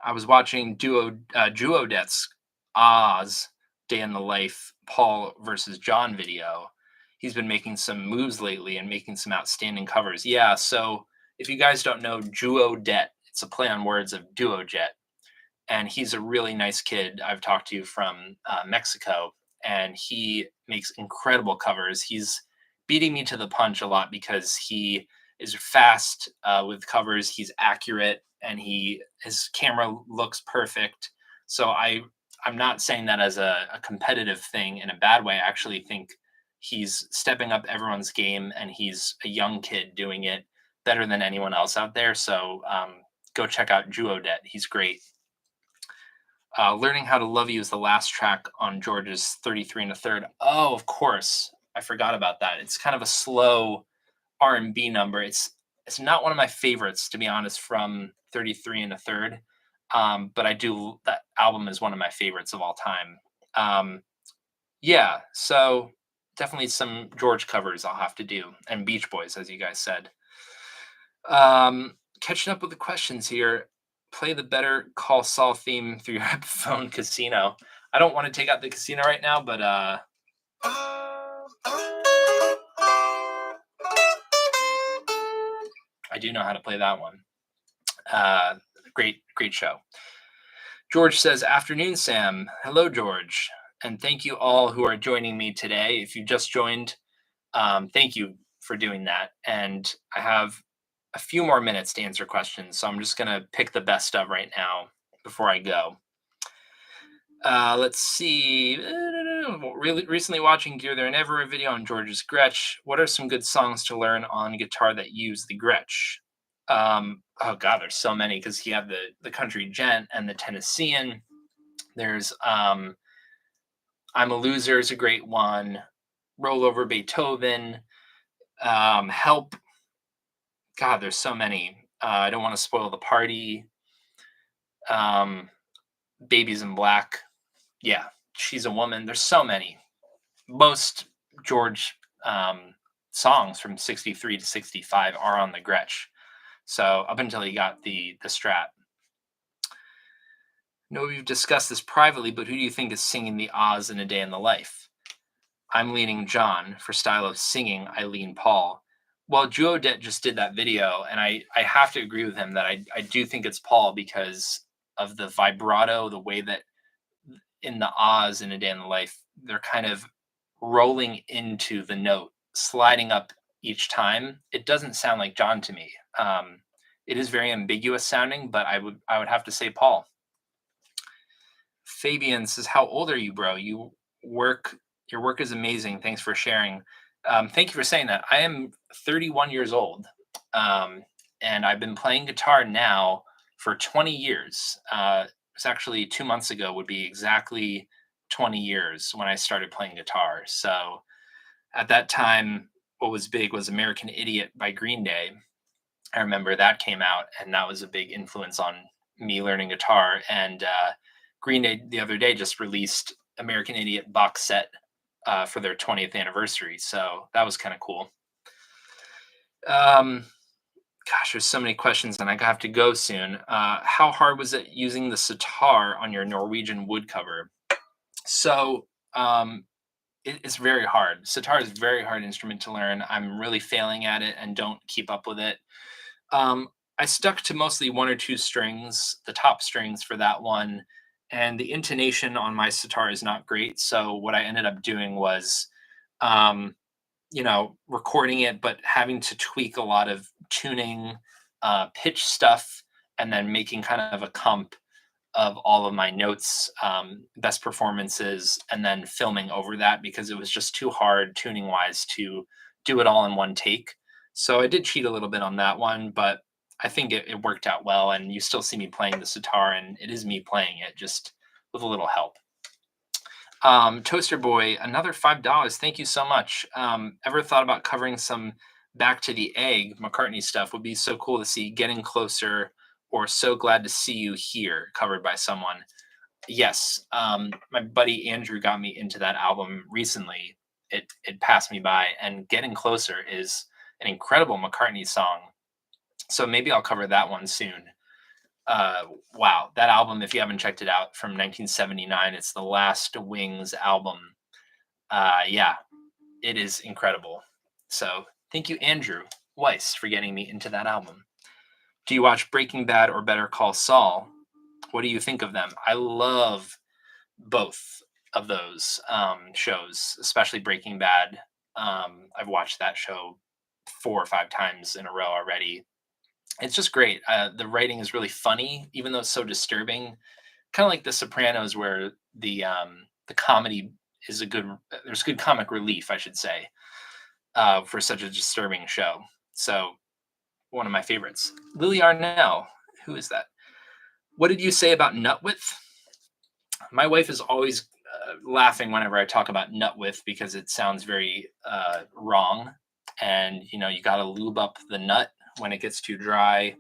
S1: I was watching Duodet's Oz Day in the Life Paul versus John video. He's been making some moves lately and making some outstanding covers. Yeah, so if you guys don't know Duodet, it's a play on words of Duojet, and he's a really nice kid I've talked to from Mexico, and he makes incredible covers. He's beating me to the punch a lot because he is fast with covers. He's accurate, and his camera looks perfect. So I'm not saying that as a competitive thing in a bad way. I actually think he's stepping up everyone's game, and he's a young kid doing it better than anyone else out there. So go check out Duodet. He's great. Learning How to Love You is the last track on George's 33 and a third. Oh, of course. I forgot about that. It's kind of a slow R&B number. It's not one of my favorites, to be honest, from 33 and a third. But that album is one of my favorites of all time. Yeah, so definitely some George covers I'll have to do, and Beach Boys, as you guys said. Catching up with the questions here. Play the Better Call Saul theme through your phone casino. I don't want to take out the casino right now, but I do know how to play that one. Great show. George says, "Afternoon, Sam." Hello, George, and thank you all who are joining me today. If you just joined, thank you for doing that. And I have a few more minutes to answer questions, so I'm just going to pick the best of right now before I go. Let's see. Really recently watching Gear There Never a video on George's Gretsch. What are some good songs to learn on guitar that use the Gretsch? Oh God, there's so many because he had the Country Gent and the Tennessean. There's I'm a Loser is a great one. Roll Over Beethoven. Help. God, there's so many. I don't want to spoil the party. Babies in Black. Yeah, She's a Woman. There's so many. Most George songs from 63 to 65 are on the Gretsch. So up until he got the Strat. know we've discussed this privately, but who do you think is singing the Oz in A Day in the Life? I'm leaning John. For style of singing, I lean Paul. Well, Duodet just did that video, and I have to agree with him that I do think it's Paul because of the vibrato, the way that in the Oz in A Day in the Life, they're kind of rolling into the note, sliding up each time. It doesn't sound like John to me. It is very ambiguous sounding, but I would have to say Paul. Fabian says, "How old are you, bro? Work. Your work is amazing. Thanks for sharing." Thank you for saying that. I am 31 years old, and I've been playing guitar now for 20 years. It's actually 2 months ago would be exactly 20 years when I started playing guitar. So at that time, what was big was American Idiot by Green Day. I remember that came out, and that was a big influence on me learning guitar. And Green Day the other day just released American Idiot box set for their 20th anniversary, so that was kind of cool. Gosh, there's so many questions, and I have to go soon. How hard was it using the sitar on your Norwegian wood cover? So it's very hard. Sitar is a very hard instrument to learn. I'm really failing at it and don't keep up with it. Um, I stuck to mostly one or two strings, the top strings for that one, and the intonation on my sitar is not great. So what I ended up doing was, um, recording it, but having to tweak a lot of tuning, pitch stuff, and then making kind of a comp of all of my notes, best performances, and then filming over that because it was just too hard tuning wise to do it all in one take. So I did cheat a little bit on that one, but I think it worked out well. And you still see me playing the sitar, and it is me playing it just with a little help. Toaster Boy, another $5. Thank you so much. Ever thought about covering some Back to the Egg McCartney stuff? Would be so cool to see. Getting Closer or So Glad to See You Here covered by someone. Yes, my buddy Andrew got me into that album recently. It passed me by, and Getting Closer is an incredible McCartney song. So maybe I'll cover that one soon. Wow, that album, if you haven't checked it out, from 1979, it's the Last Wings album. Yeah, it is incredible. So thank you, Andrew Weiss, for getting me into that album. Do you watch Breaking Bad or Better Call Saul? What do you think of them? I love both of those shows, especially Breaking Bad. I've watched that show 4 or 5 times in a row already. It's just great. The writing is really funny, even though it's so disturbing. Kind of like The Sopranos, where the comedy is a good. There's good comic relief, I should say, for such a disturbing show. So one of my favorites. Lily Arnell, who is that? What did you say about nut width? My wife is always laughing whenever I talk about nut width because it sounds very wrong. And you got to lube up the nut when it gets too dry.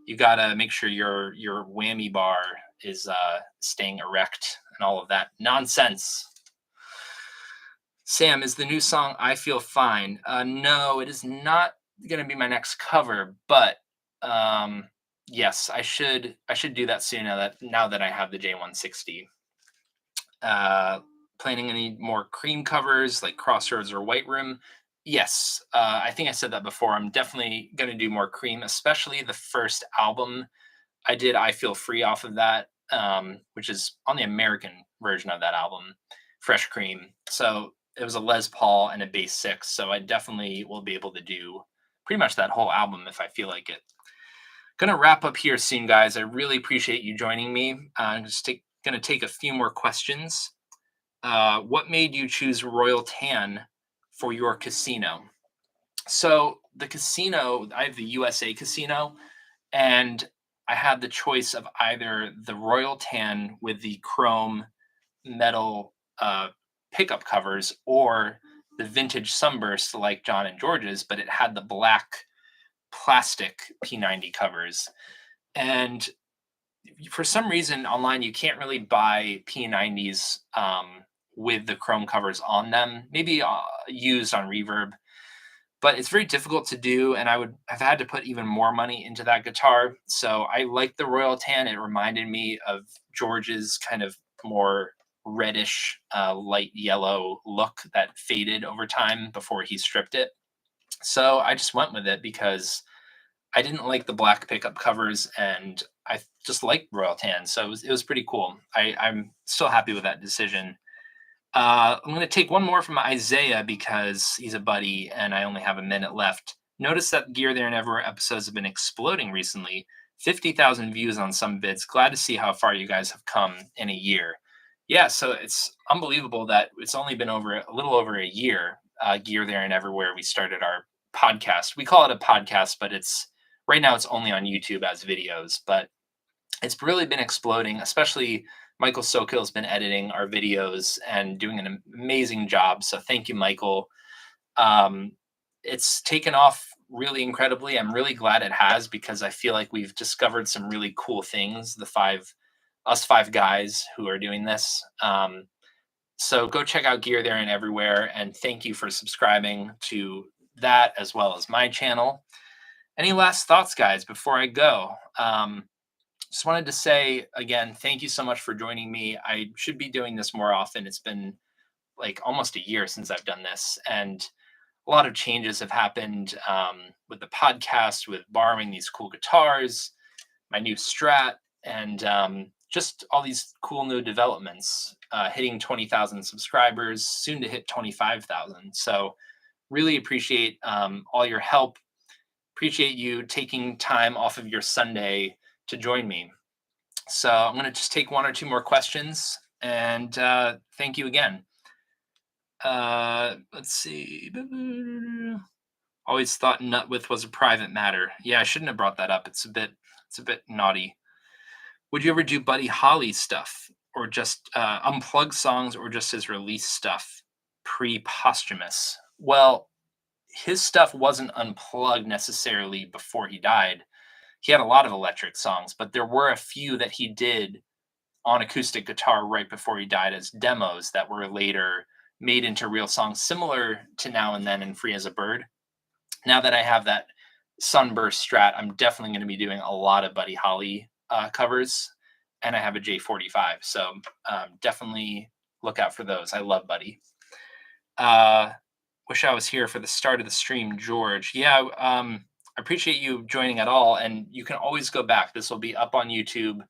S1: You got to make sure your whammy bar is staying erect and all of that nonsense. Sam, is the new song "I Feel Fine"? No, it is not going to be my next cover, but yes, I should do that soon. Now that I have the J160. Planning any more Cream covers like Crossroads or White Room? Yes, I think I said that before. I'm definitely going to do more Cream, especially the first album. I did "I Feel Free" off of that, which is on the American version of that album, Fresh Cream. So it was a Les Paul and a bass six. So I definitely will be able to do pretty much that whole album if I feel like it. Gonna wrap up here soon, guys. I really appreciate you joining me. I'm just gonna take a few more questions. What made you choose Royal Tan for your casino? So the casino, I have the USA casino, and I had the choice of either the Royal Tan with the chrome metal pickup covers or the vintage Sunburst like John and George's, but it had the black plastic P90 covers. And for some reason online, you can't really buy P90s with the chrome covers on them, maybe used on Reverb. but it's very difficult to do, and I would have had to put even more money into that guitar. So I like the Royal Tan. It reminded me of George's kind of more reddish, light yellow look that faded over time before he stripped it. So I just went with it because I didn't like the black pickup covers, and I just liked Royal Tan. So it was pretty cool. I'm still happy with that decision. I'm going to take one more from Isaiah because he's a buddy and I only have a minute left. Notice that Gear There and Everywhere episodes have been exploding recently. 50,000 views on some vids. Glad to see how far you guys have come in a year. Yeah, so it's unbelievable that it's only been over a little over a year. Gear There and Everywhere, we started our podcast. We call it a podcast, but it's right now it's only on YouTube as videos. But it's really been exploding, especially Michael Sokiel has been editing our videos and doing an amazing job. So thank you, Michael. Um, it's taken off really incredibly. I'm really glad it has because I feel like we've discovered some really cool things. Us five guys who are doing this. So go check out Gear There and Everywhere, and thank you for subscribing to that as well as my channel. Any last thoughts, guys, before I go? Just wanted to say again, thank you so much for joining me. I should be doing this more often. It's been like almost a year since I've done this, and a lot of changes have happened with the podcast, with borrowing these cool guitars, my new Strat, and just all these cool new developments. Hitting 20,000 subscribers, soon to hit 25,000. So really appreciate all your help. Appreciate you taking time off of your Sunday to join me. So I'm going to just take one or two more questions, and thank you again. Let's see. Always thought Nutwith was a private matter. Yeah, I shouldn't have brought that up. It's a bit naughty. Would you ever do Buddy Holly stuff, or just unplug songs, or just his release stuff pre-posthumous? Well, his stuff wasn't unplugged necessarily before he died. He had a lot of electric songs, but there were a few that he did on acoustic guitar right before he died as demos that were later made into real songs, similar to Now and Then and Free as a Bird. Now that I have that Sunburst Strat, I'm definitely going to be doing a lot of Buddy Holly covers, and I have a J45, so definitely look out for those. I love Buddy. Wish I was here for the start of the stream, George. Yeah, I appreciate you joining at all, and you can always go back. This will be up on YouTube.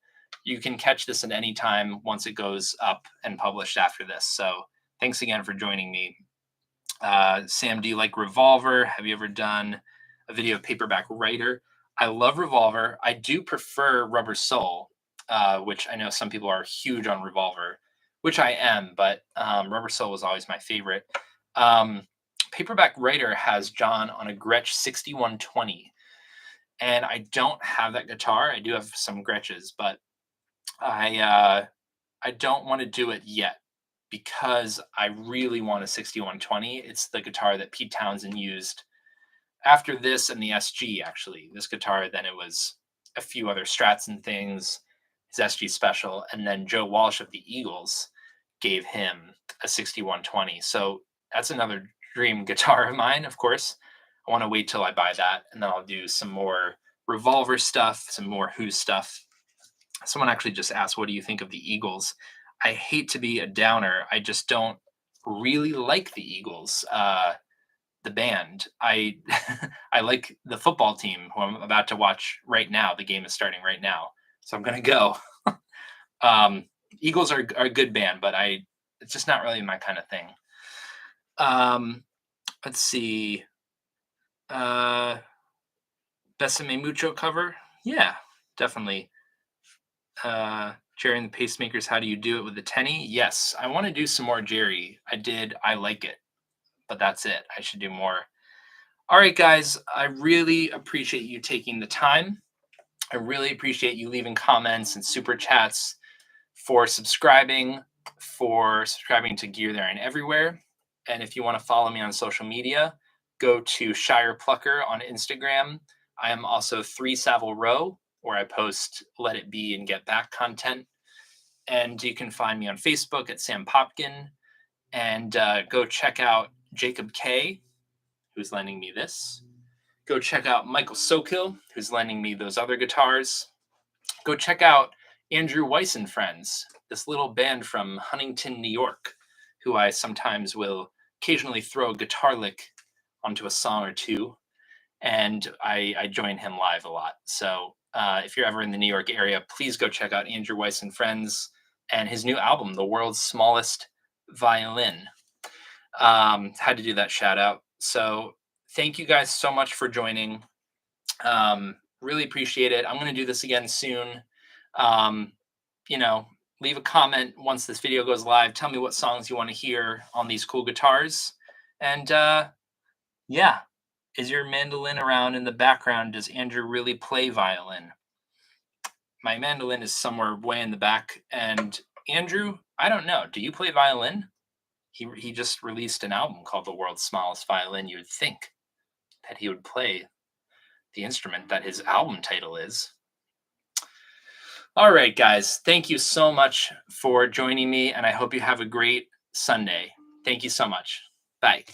S1: You can catch this at any time once it goes up and published after this. So thanks again for joining me. Sam, do you like Revolver? Have you ever done a video of Paperback Writer? I love Revolver. I do prefer Rubber Soul, which I know some people are huge on Revolver, which I am, but Rubber Soul was always my favorite. Paperback Writer has John on a Gretsch 6120, and I don't have that guitar. I do have some Gretches, but I don't want to do it yet because I really want a 6120. It's the guitar that Pete Townsend used after this and the SG, actually. This guitar, then it was a few other Strats and things, his SG Special, and then Joe Walsh of the Eagles gave him a 6120. So that's another dream guitar of mine, of course. I want to wait till I buy that, and then I'll do some more Revolver stuff, some more Who stuff. Someone actually just asked, what do you think of the Eagles? I hate to be a downer. I just don't really like the Eagles, the band. I I like the football team who I'm about to watch right now. The game is starting right now, so I'm gonna go. Eagles are a good band, but it's just not really my kind of thing. Let's see. Besame Mucho cover? Yeah, definitely. Jerry and the Pacemakers, how do you do it with the Tenny? Yes, I want to do some more Jerry. I like it, but that's it. I should do more. All right, guys, I really appreciate you taking the time. I really appreciate you leaving comments and super chats, for subscribing to Gear There and Everywhere. And if you want to follow me on social media, go to Shire Plucker on Instagram. I am also 3 Savile Row, where I post Let It Be and Get Back content. And you can find me on Facebook at Sam Popkin. And go check out Jacob K. who's lending me this. Go check out Michael Sokill, who's lending me those other guitars. Go check out Andrew Weiss and Friends, this little band from Huntington, New York, who I sometimes will occasionally throw a guitar lick onto a song or two, and I join him live a lot. So if you're ever in the New York area, please go check out Andrew Weiss and Friends and his new album, The World's Smallest Violin. Had to do that shout out. So thank you guys so much for joining. Really appreciate it. I'm going to do this again soon. Leave a comment once this video goes live. Tell me what songs you want to hear on these cool guitars. And yeah, is your mandolin around in the background? Does Andrew really play violin? My mandolin is somewhere way in the back. And Andrew, I don't know. Do you play violin? He just released an album called The World's Smallest Violin. You would think that he would play the instrument that his album title is. All right, guys. Thank you so much for joining me, and I hope you have a great Sunday. Thank you so much. Bye.